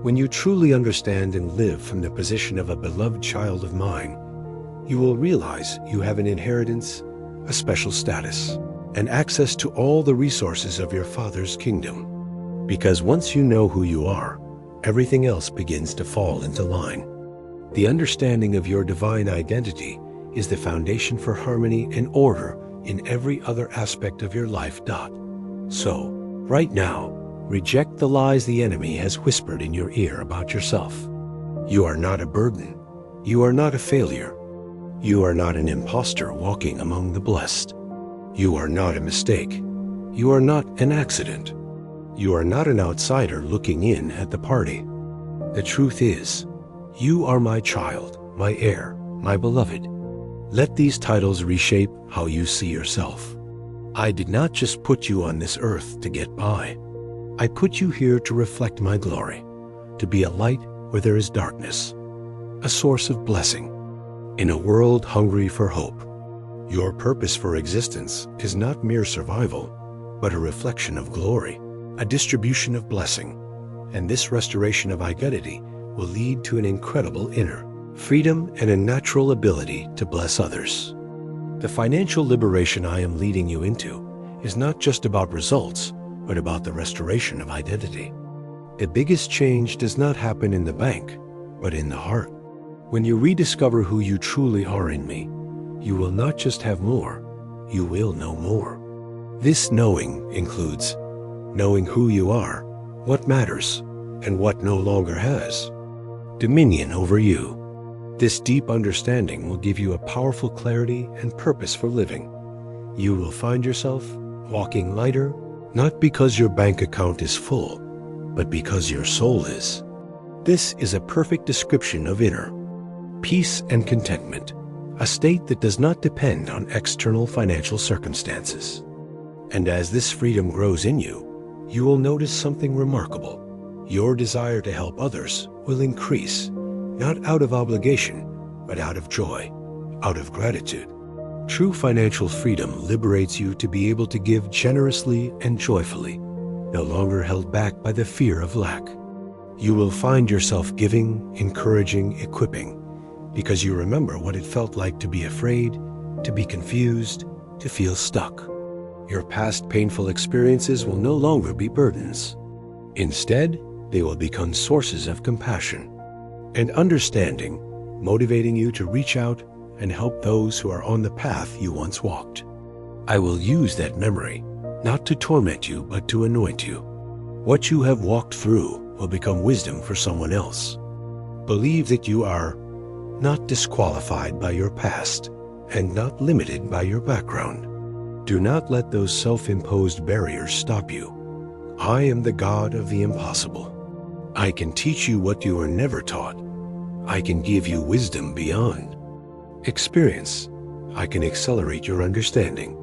When you truly understand and live from the position of a beloved child of mine, you will realize you have an inheritance, a special status, and access to all the resources of your Father's kingdom. Because once you know who you are, everything else begins to fall into line. The understanding of your divine identity is the foundation for harmony and order in every other aspect of your life. So, right now, reject the lies the enemy has whispered in your ear about yourself. You are not a burden. You are not a failure. You are not an imposter walking among the blessed. You are not a mistake. You are not an accident. You are not an outsider looking in at the party. The truth is, you are my child, my heir, my beloved. Let these titles reshape how you see yourself. I did not just put you on this earth to get by. I put you here to reflect my glory, to be a light where there is darkness, a source of blessing in a world hungry for hope. Your purpose for existence is not mere survival, but a reflection of glory, a distribution of blessing, and this restoration of identity will lead to an incredible inner freedom and a natural ability to bless others. The financial liberation I am leading you into is not just about results, but about the restoration of identity. The biggest change does not happen in the bank, but in the heart. When you rediscover who you truly are in me, you will not just have more, you will know more. This knowing includes knowing who you are, what matters, and what no longer has dominion over you. This deep understanding will give you a powerful clarity and purpose for living. You will find yourself walking lighter, not because your bank account is full, but because your soul is. This is a perfect description of inner peace and contentment, a state that does not depend on external financial circumstances. And as this freedom grows in you, you will notice something remarkable. Your desire to help others will increase, not out of obligation, but out of joy, out of gratitude. True financial freedom liberates you to be able to give generously and joyfully, no longer held back by the fear of lack. You will find yourself giving, encouraging, equipping, because you remember what it felt like to be afraid, to be confused, to feel stuck. Your past painful experiences will no longer be burdens. Instead, they will become sources of compassion and understanding, motivating you to reach out and help those who are on the path you once walked. I will use that memory, not to torment you, but to anoint you. What you have walked through will become wisdom for someone else. Believe that you are not disqualified by your past and not limited by your background. Do not let those self-imposed barriers stop you. I am the God of the impossible. I can teach you what you were never taught. I can give you wisdom beyond experience. I can accelerate your understanding.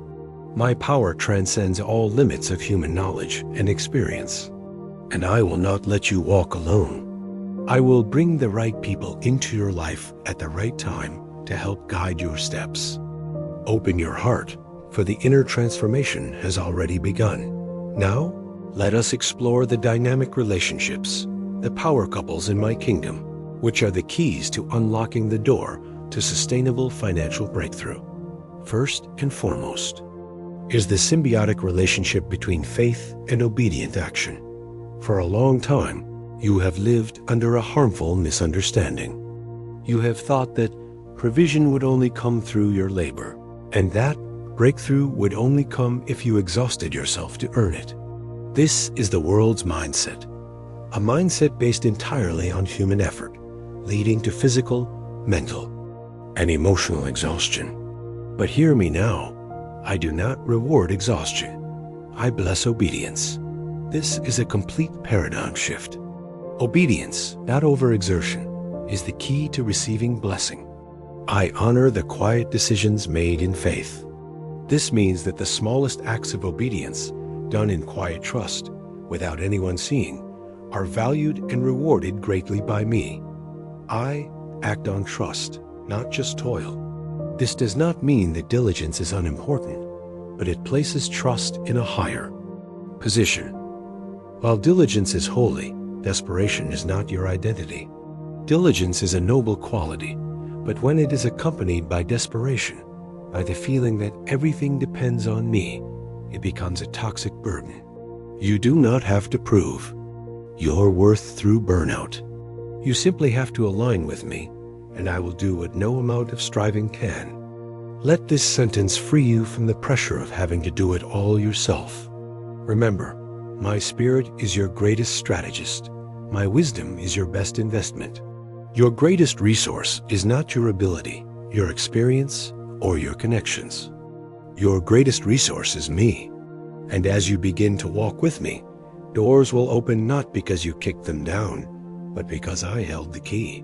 My power transcends all limits of human knowledge and experience. And I will not let you walk alone. I will bring the right people into your life at the right time to help guide your steps. Open your heart, for the inner transformation has already begun. Now, let us explore the dynamic relationships, the power couples in my kingdom, which are the keys to unlocking the door to sustainable financial breakthrough. First and foremost is the symbiotic relationship between faith and obedient action. For a long time, you have lived under a harmful misunderstanding. You have thought that provision would only come through your labor, and that breakthrough would only come if you exhausted yourself to earn it. This is the world's mindset, a mindset based entirely on human effort, leading to physical, mental, and emotional exhaustion. But hear me now, I do not reward exhaustion. I bless obedience. This is a complete paradigm shift. Obedience, not overexertion, is the key to receiving blessing. I honor the quiet decisions made in faith. This means that the smallest acts of obedience, done in quiet trust, without anyone seeing, are valued and rewarded greatly by me. I act on trust, not just toil. This does not mean that diligence is unimportant, but it places trust in a higher position. While diligence is holy, desperation is not your identity. Diligence is a noble quality, but when it is accompanied by desperation, by the feeling that everything depends on me, it becomes a toxic burden. You do not have to prove your worth through burnout. You simply have to align with me, and I will do what no amount of striving can. Let this sentence free you from the pressure of having to do it all yourself. Remember, my spirit is your greatest strategist. My wisdom is your best investment. Your greatest resource is not your ability, your experience, or your connections. Your greatest resource is me. And as you begin to walk with me, doors will open not because you kicked them down, but because I held the key.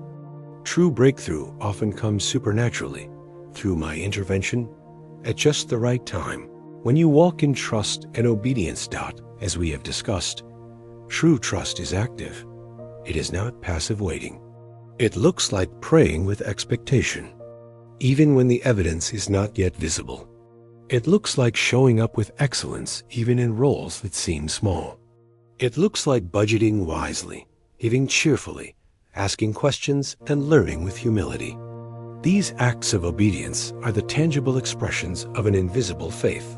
True breakthrough often comes supernaturally, through my intervention, at just the right time. When you walk in trust and obedience, as we have discussed, True trust is active. It is not passive waiting. It looks like praying with expectation, even when the evidence is not yet visible. It looks like showing up with excellence even in roles that seem small. It looks like budgeting wisely, giving cheerfully, asking questions, and learning with humility. These acts of obedience are the tangible expressions of an invisible faith.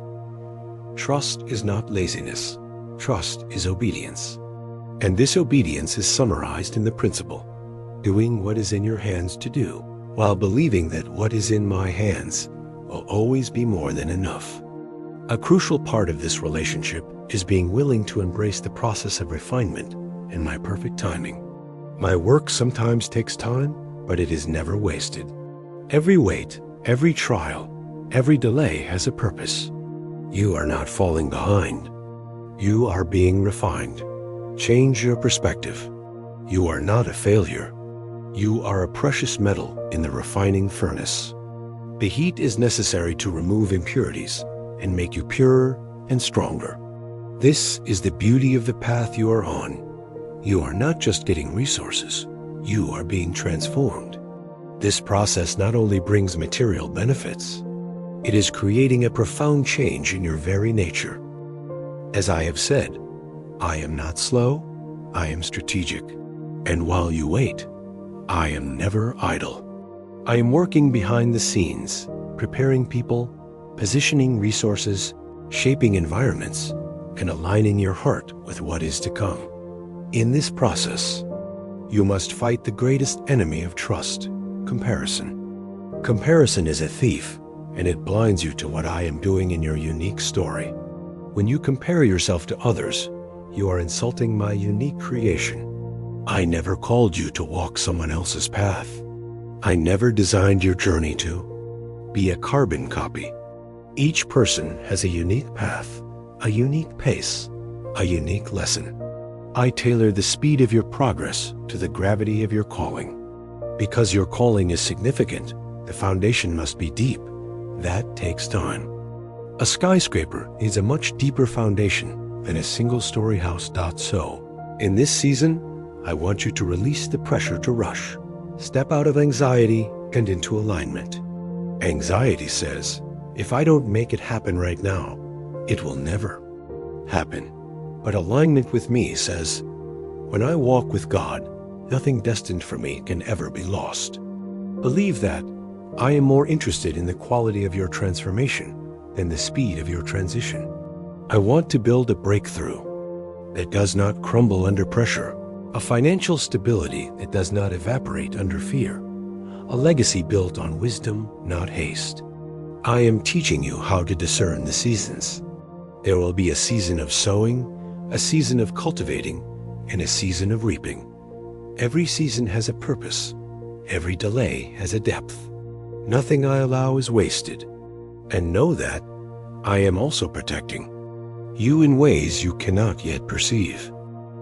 Trust is not laziness. Trust is obedience. And this obedience is summarized in the principle, doing what is in your hands to do, while believing that what is in my hands will always be more than enough. A crucial part of this relationship is being willing to embrace the process of refinement and my perfect timing. My work sometimes takes time, but it is never wasted. Every wait, every trial, every delay has a purpose. You are not falling behind. You are being refined. Change your perspective. You are not a failure. You are a precious metal in the refining furnace. The heat is necessary to remove impurities and make you purer and stronger. This is the beauty of the path you are on. You are not just getting resources. You are being transformed. This process not only brings material benefits, it is creating a profound change in your very nature. As I have said, I am not slow, I am strategic. And while you wait, I am never idle. I am working behind the scenes, preparing people, positioning resources, shaping environments, and aligning your heart with what is to come. In this process, you must fight the greatest enemy of trust, comparison. Comparison is a thief, and it blinds you to what I am doing in your unique story. When you compare yourself to others, you are insulting my unique creation. I never called you to walk someone else's path. I never designed your journey to be a carbon copy. Each person has a unique path, a unique pace, a unique lesson. I tailor the speed of your progress to the gravity of your calling. Because your calling is significant, the foundation must be deep. That takes time. A skyscraper needs a much deeper foundation than a single-story house. So, in this season, I want you to release the pressure to rush. Step out of anxiety and into alignment. Anxiety says, if I don't make it happen right now, it will never happen. But alignment with me says, when I walk with God, nothing destined for me can ever be lost. Believe that. I am more interested in the quality of your transformation than the speed of your transition. I want to build a breakthrough that does not crumble under pressure, a financial stability that does not evaporate under fear, a legacy built on wisdom, not haste. I am teaching you how to discern the seasons. There will be a season of sowing, a season of cultivating, and a season of reaping. Every season has a purpose. Every delay has a depth. Nothing I allow is wasted. And know that I am also protecting you in ways you cannot yet perceive.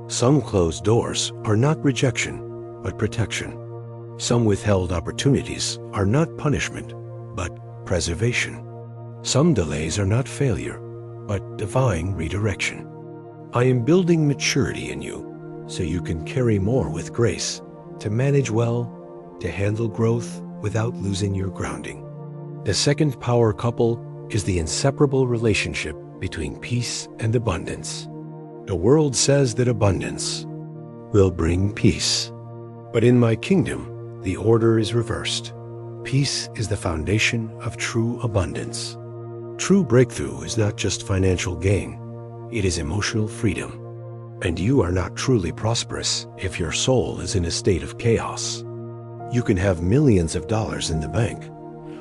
Some closed doors are not rejection, but protection. Some withheld opportunities are not punishment, but preservation. Some delays are not failure, but divine redirection. I am building maturity in you so you can carry more with grace, to manage well, to handle growth without losing your grounding. The second power couple is the inseparable relationship between peace and abundance. The world says that abundance will bring peace. But in my kingdom, the order is reversed. Peace is the foundation of true abundance. True breakthrough is not just financial gain, it is emotional freedom. And you are not truly prosperous if your soul is in a state of chaos. You can have millions of dollars in the bank,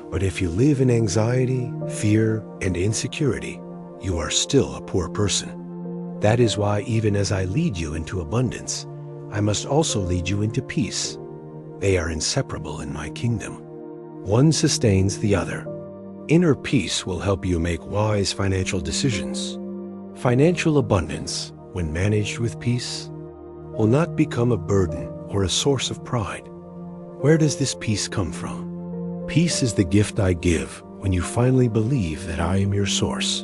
but if you live in anxiety, fear, and insecurity, you are still a poor person. That is why even as I lead you into abundance, I must also lead you into peace. They are inseparable in my kingdom. One sustains the other. Inner peace will help you make wise financial decisions. Financial abundance, when managed with peace, will not become a burden or a source of pride. Where does this peace come from? Peace is the gift I give when you finally believe that I am your source,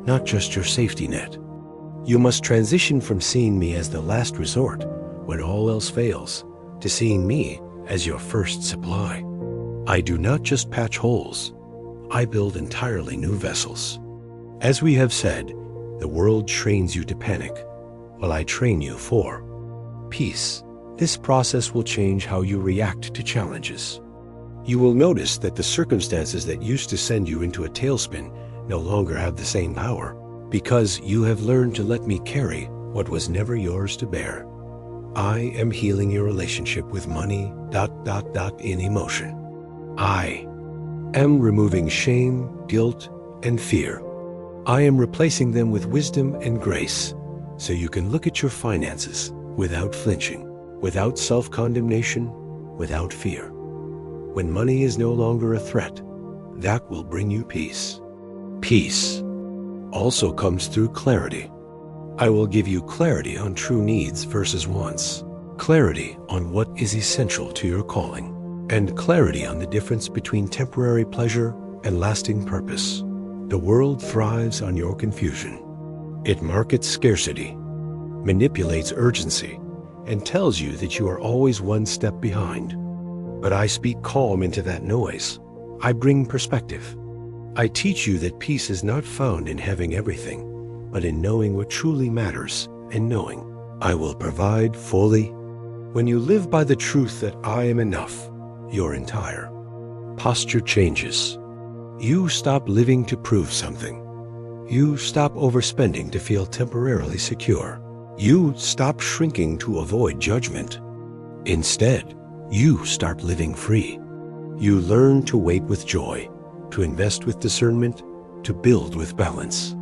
not just your safety net. You must transition from seeing me as the last resort when all else fails to seeing me as your first supply. I do not just patch holes. I build entirely new vessels. As we have said, the world trains you to panic, while I train you for peace. This process will change how you react to challenges. You will notice that the circumstances that used to send you into a tailspin no longer have the same power, because you have learned to let me carry what was never yours to bear. I am healing your relationship with money, in emotion. I am removing shame, guilt, and fear. I am replacing them with wisdom and grace, so you can look at your finances without flinching, without self-condemnation, without fear. When money is no longer a threat, that will bring you peace. Peace also comes through clarity. I will give you clarity on true needs versus wants, clarity on what is essential to your calling, and clarity on the difference between temporary pleasure and lasting purpose. The world thrives on your confusion. It markets scarcity, manipulates urgency, and tells you that you are always one step behind. But I speak calm into that noise. I bring perspective. I teach you that peace is not found in having everything, but in knowing what truly matters and knowing I will provide fully. When you live by the truth that I am enough, your entire posture changes. You stop living to prove something. You stop overspending to feel temporarily secure. You stop shrinking to avoid judgment. Instead, you start living free. You learn to wait with joy, to invest with discernment, to build with balance.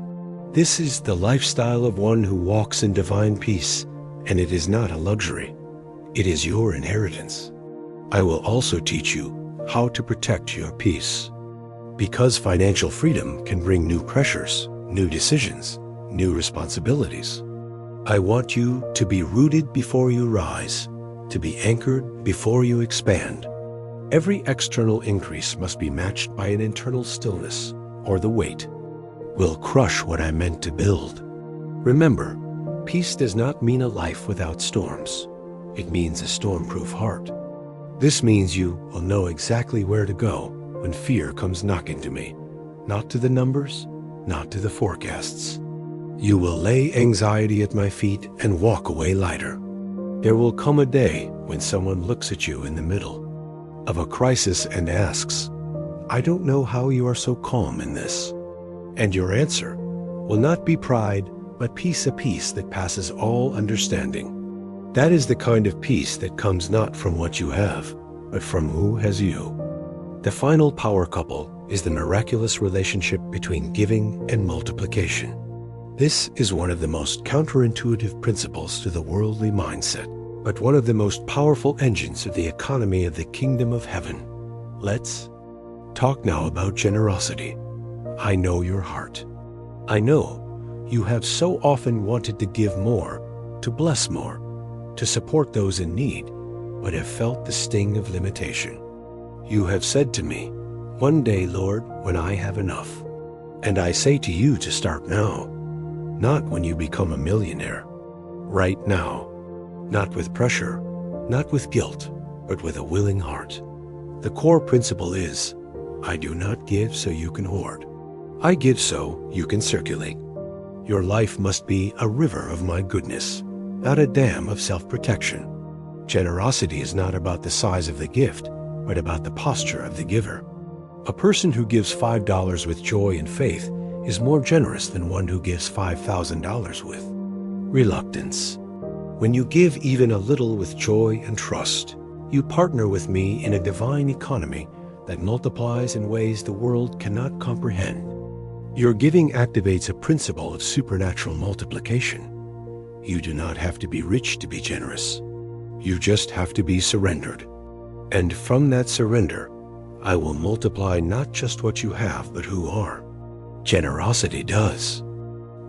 This is the lifestyle of one who walks in divine peace, and it is not a luxury. It is your inheritance. I will also teach you how to protect your peace. Because financial freedom can bring new pressures, new decisions, new responsibilities. I want you to be rooted before you rise, to be anchored before you expand. Every external increase must be matched by an internal stillness, or the weight will crush what I meant to build. Remember, peace does not mean a life without storms. It means a storm-proof heart. This means you will know exactly where to go when fear comes knocking to me, not to the numbers, not to the forecasts. You will lay anxiety at my feet and walk away lighter. There will come a day when someone looks at you in the middle of a crisis and asks, I don't know how you are so calm in this. And your answer will not be pride, but peace, a peace that passes all understanding. That is the kind of peace that comes not from what you have, but from who has you. The final power couple is the miraculous relationship between giving and multiplication. This is one of the most counterintuitive principles to the worldly mindset, but one of the most powerful engines of the economy of the kingdom of heaven. Let's talk now about generosity. I know your heart. I know you have so often wanted to give more, to bless more, to support those in need, but have felt the sting of limitation. You have said to me, one day, Lord, when I have enough. And I say to you to start now, not when you become a millionaire. Right now, not with pressure, not with guilt, but with a willing heart. The core principle is, I do not give so you can hoard. I give so you can circulate. Your life must be a river of my goodness, not a dam of self-protection. Generosity is not about the size of the gift, but about the posture of the giver. A person who gives $5 with joy and faith is more generous than one who gives $5,000 with reluctance. When you give even a little with joy and trust, you partner with me in a divine economy that multiplies in ways the world cannot comprehend. Your giving activates a principle of supernatural multiplication. You do not have to be rich to be generous. You just have to be surrendered. And from that surrender, I will multiply not just what you have, but who are. Generosity does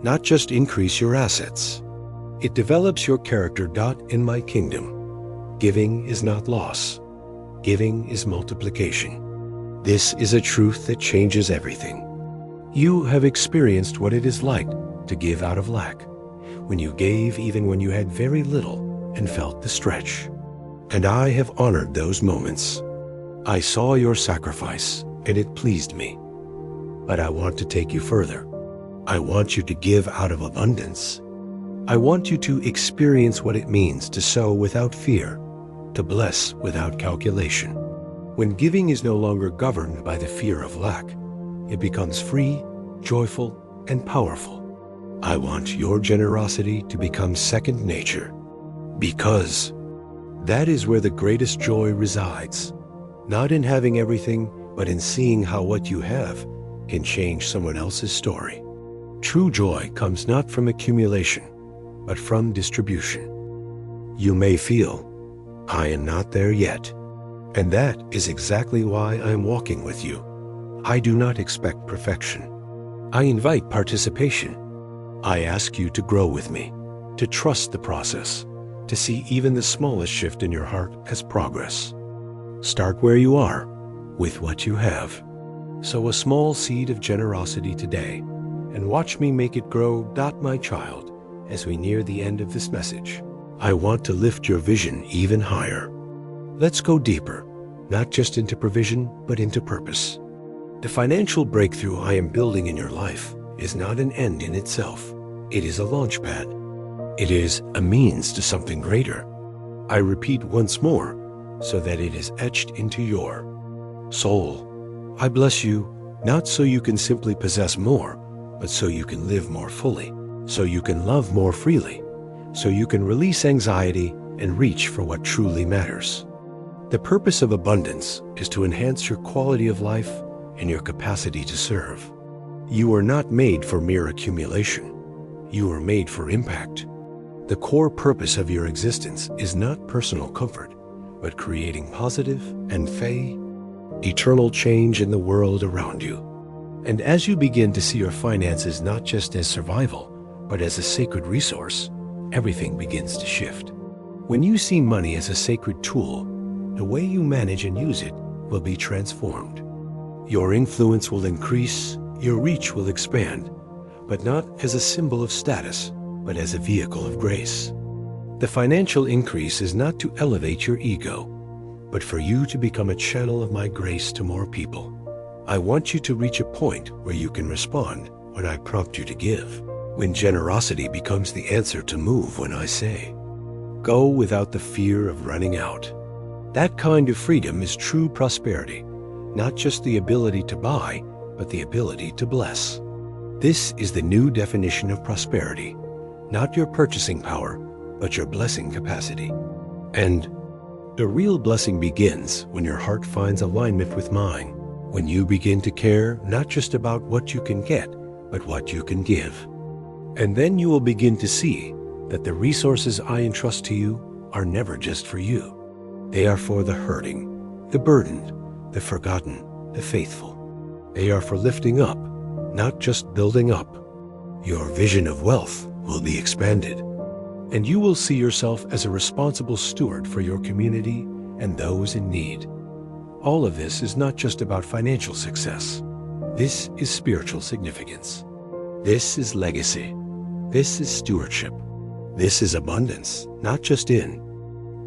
not just increase your assets. It develops your character. In my kingdom, giving is not loss. Giving is multiplication. This is a truth that changes everything. You have experienced what it is like to give out of lack. when you gave even when you had very little and felt the stretch. And I have honored those moments. I saw your sacrifice, and it pleased me. But I want to take you further. I want you to give out of abundance. I want you to experience what it means to sow without fear, to bless without calculation. When giving is no longer governed by the fear of lack, it becomes free, joyful, and powerful. I want your generosity to become second nature, because that is where the greatest joy resides. Not in having everything, but in seeing how what you have can change someone else's story. True joy comes not from accumulation, but from distribution. You may feel, I am not there yet, and that is exactly why I am walking with you. I do not expect perfection. I invite participation. I ask you to grow with me, to trust the process, to see even the smallest shift in your heart as progress. Start where you are, with what you have. Sow a small seed of generosity today, and watch me make it grow, my child, as we near the end of this message. I want to lift your vision even higher. Let's go deeper, not just into provision, but into purpose. The financial breakthrough I am building in your life is not an end in itself. It is a launch pad. It is a means to something greater. I repeat once more, so that it is etched into your soul. I bless you, not so you can simply possess more, but so you can live more fully, so you can love more freely, so you can release anxiety and reach for what truly matters. The purpose of abundance is to enhance your quality of life and your capacity to serve. You are not made for mere accumulation. You are made for impact. The core purpose of your existence is not personal comfort, but creating positive and eternal change in the world around you. And as you begin to see your finances not just as survival, but as a sacred resource, everything begins to shift. When you see money as a sacred tool, the way you manage and use it will be transformed. Your influence will increase, your reach will expand, but not as a symbol of status, but as a vehicle of grace. The financial increase is not to elevate your ego, but for you to become a channel of my grace to more people. I want you to reach a point where you can respond when I prompt you to give, when generosity becomes the answer to move when I say, go without the fear of running out. That kind of freedom is true prosperity, not just the ability to buy, but the ability to bless. This is the new definition of prosperity, not your purchasing power, but your blessing capacity. And the real blessing begins when your heart finds alignment with mine, when you begin to care not just about what you can get, but what you can give. And then you will begin to see that the resources I entrust to you are never just for you. They are for the hurting, the burdened, the forgotten, the faithful. They are for lifting up, not just building up. Your vision of wealth will be expanded, and you will see yourself as a responsible steward for your community and those in need. All of this is not just about financial success. This is spiritual significance. This is legacy. This is stewardship. This is abundance, not just in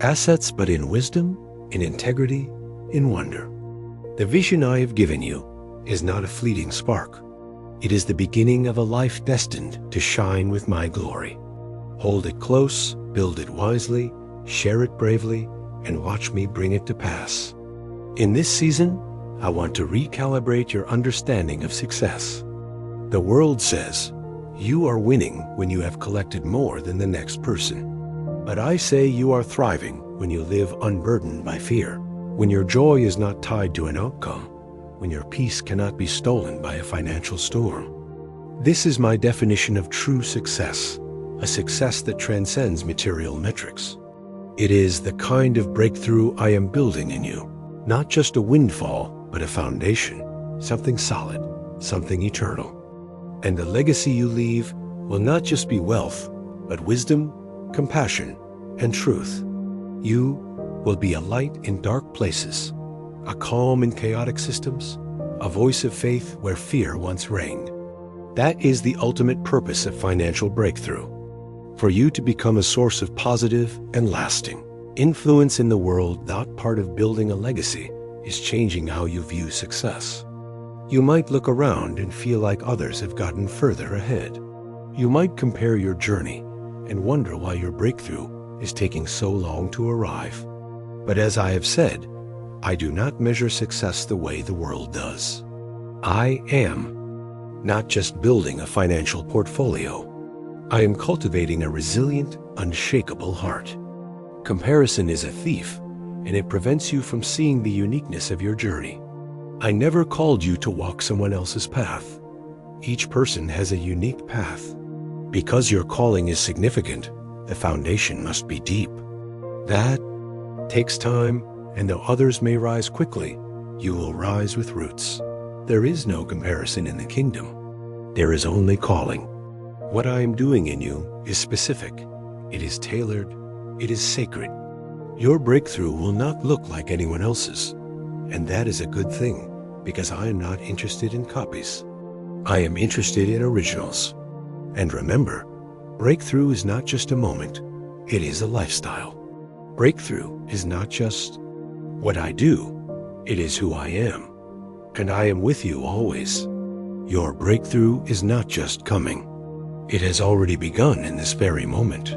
assets, but in wisdom, in integrity, in wonder. The vision I have given you is not a fleeting spark. It is the beginning of a life destined to shine with my glory. Hold it close, build it wisely, share it bravely, and watch me bring it to pass. In this season, I want to recalibrate your understanding of success. The world says, you are winning when you have collected more than the next person. But I say you are thriving when you live unburdened by fear, when your joy is not tied to an outcome, when your peace cannot be stolen by a financial storm. This is my definition of true success, a success that transcends material metrics. It is the kind of breakthrough I am building in you, not just a windfall, but a foundation, something solid, something eternal. And the legacy you leave will not just be wealth, but wisdom, compassion, and truth. You will be a light in dark places, a calm in chaotic systems, a voice of faith where fear once reigned. That is the ultimate purpose of financial breakthrough. for you to become a source of positive and lasting influence in the world. That part of building a legacy is changing how you view success. You might look around and feel like others have gotten further ahead. You might compare your journey and wonder why your breakthrough is taking so long to arrive. But as I have said, I do not measure success the way the world does. I am not just building a financial portfolio. I am cultivating a resilient, unshakable heart. Comparison is a thief, and it prevents you from seeing the uniqueness of your journey. I never called you to walk someone else's path. Each person has a unique path. Because your calling is significant, the foundation must be deep. That takes time, and though others may rise quickly, you will rise with roots. There is no comparison in the kingdom. There is only calling. What I am doing in you is specific. It is tailored. It is sacred. Your breakthrough will not look like anyone else's, and that is a good thing, because I am not interested in copies. I am interested in originals. And remember, breakthrough is not just a moment, it is a lifestyle. Breakthrough is not just what I do, it is who I am. And I am with you always. Your breakthrough is not just coming. It has already begun in this very moment.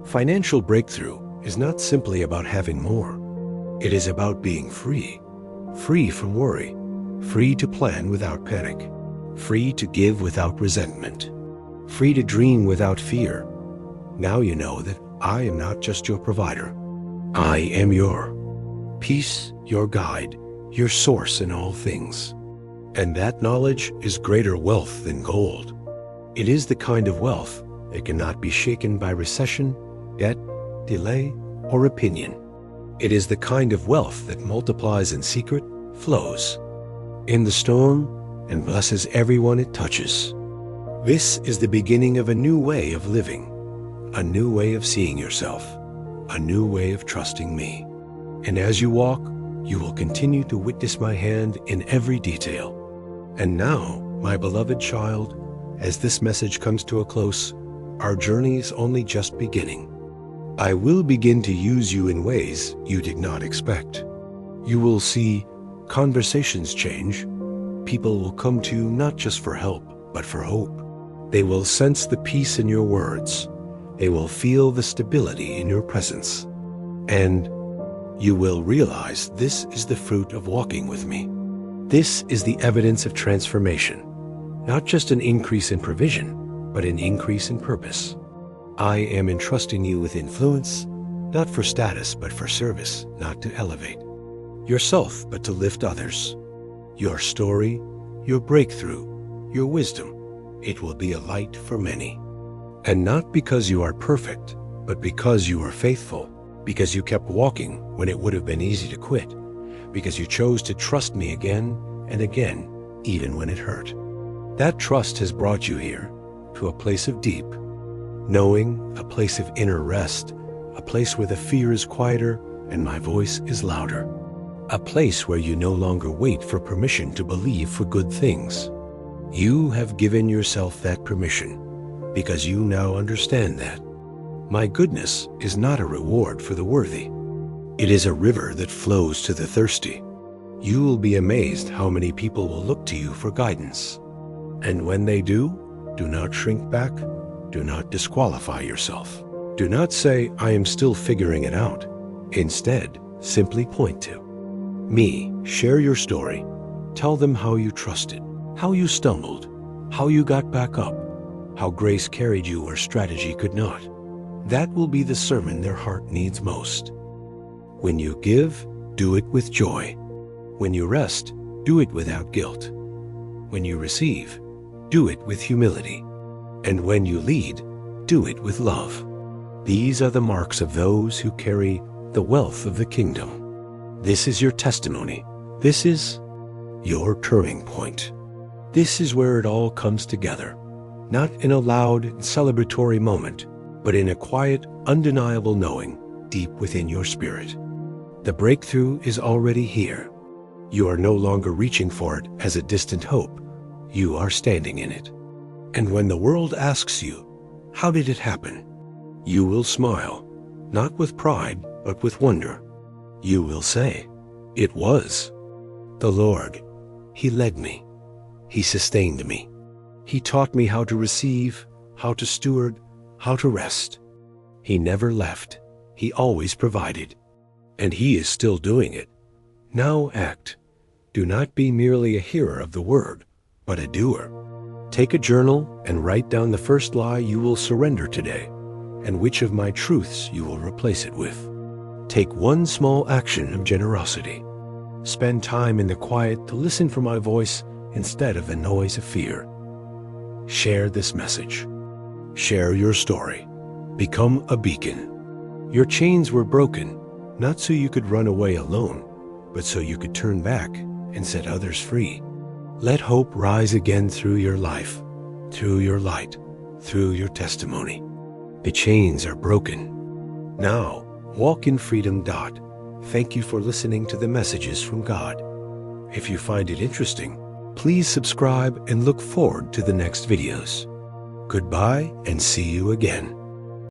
Financial breakthrough is not simply about having more. It is about being free. Free from worry. Free to plan without panic. Free to give without resentment. Free to dream without fear. Now you know that I am not just your provider. I am your peace, your guide, your source in all things. And that knowledge is greater wealth than gold. It is the kind of wealth that cannot be shaken by recession, debt, delay, or opinion. It is the kind of wealth that multiplies in secret, flows in the storm, and blesses everyone it touches. This is the beginning of a new way of living, a new way of seeing yourself, a new way of trusting me. And as you walk, you will continue to witness my hand in every detail. And now, my beloved child, as this message comes to a close, our journey is only just beginning. I will begin to use you in ways you did not expect. You will see conversations change. People will come to you not just for help, but for hope. They will sense the peace in your words. They will feel the stability in your presence. And you will realize this is the fruit of walking with me. This is the evidence of transformation, not just an increase in provision, but an increase in purpose. I am entrusting you with influence, not for status, but for service, not to elevate yourself, but to lift others. Your story, your breakthrough, your wisdom, it will be a light for many. And not because you are perfect, but because you are faithful, because you kept walking when it would have been easy to quit, because you chose to trust me again and again, even when it hurt. That trust has brought you here, to a place of deep knowing, a place of inner rest, a place where the fear is quieter and my voice is louder, a place where you no longer wait for permission to believe for good things. You have given yourself that permission because you now understand that my goodness is not a reward for the worthy. It is a river that flows to the thirsty. You will be amazed how many people will look to you for guidance. And when they do not shrink back. Do not disqualify yourself. Do not say, I am still figuring it out. Instead, simply point to me. Share your story. Tell them how you trusted, how you stumbled, how you got back up, how grace carried you where strategy could not. That will be the sermon their heart needs most. When you give, do it with joy. When you rest, do it without guilt. When you receive, do it with humility. And when you lead, do it with love. These are the marks of those who carry the wealth of the kingdom. This is your testimony. This is your turning point. This is where it all comes together, not in a loud, celebratory moment, but in a quiet, undeniable knowing deep within your spirit. The breakthrough is already here. You are no longer reaching for it as a distant hope. You are standing in it. And when the world asks you, how did it happen? You will smile, not with pride, but with wonder. You will say, "It was the Lord. He led me. He sustained me. He taught me how to receive, how to steward, how to rest. He never left. He always provided. And He is still doing it. Now act. Do not be merely a hearer of the word, but a doer." Take a journal and write down the first lie you will surrender today, and which of my truths you will replace it with. Take one small action of generosity. Spend time in the quiet to listen for my voice instead of the noise of fear. Share this message. Share your story. Become a beacon. Your chains were broken, not so you could run away alone, but so you could turn back and set others free. Let hope rise again through your life, through your light, through your testimony. The chains are broken. Now, walk in freedom. Thank you for listening to the messages from God. If you find it interesting, please subscribe and look forward to the next videos. Goodbye and see you again.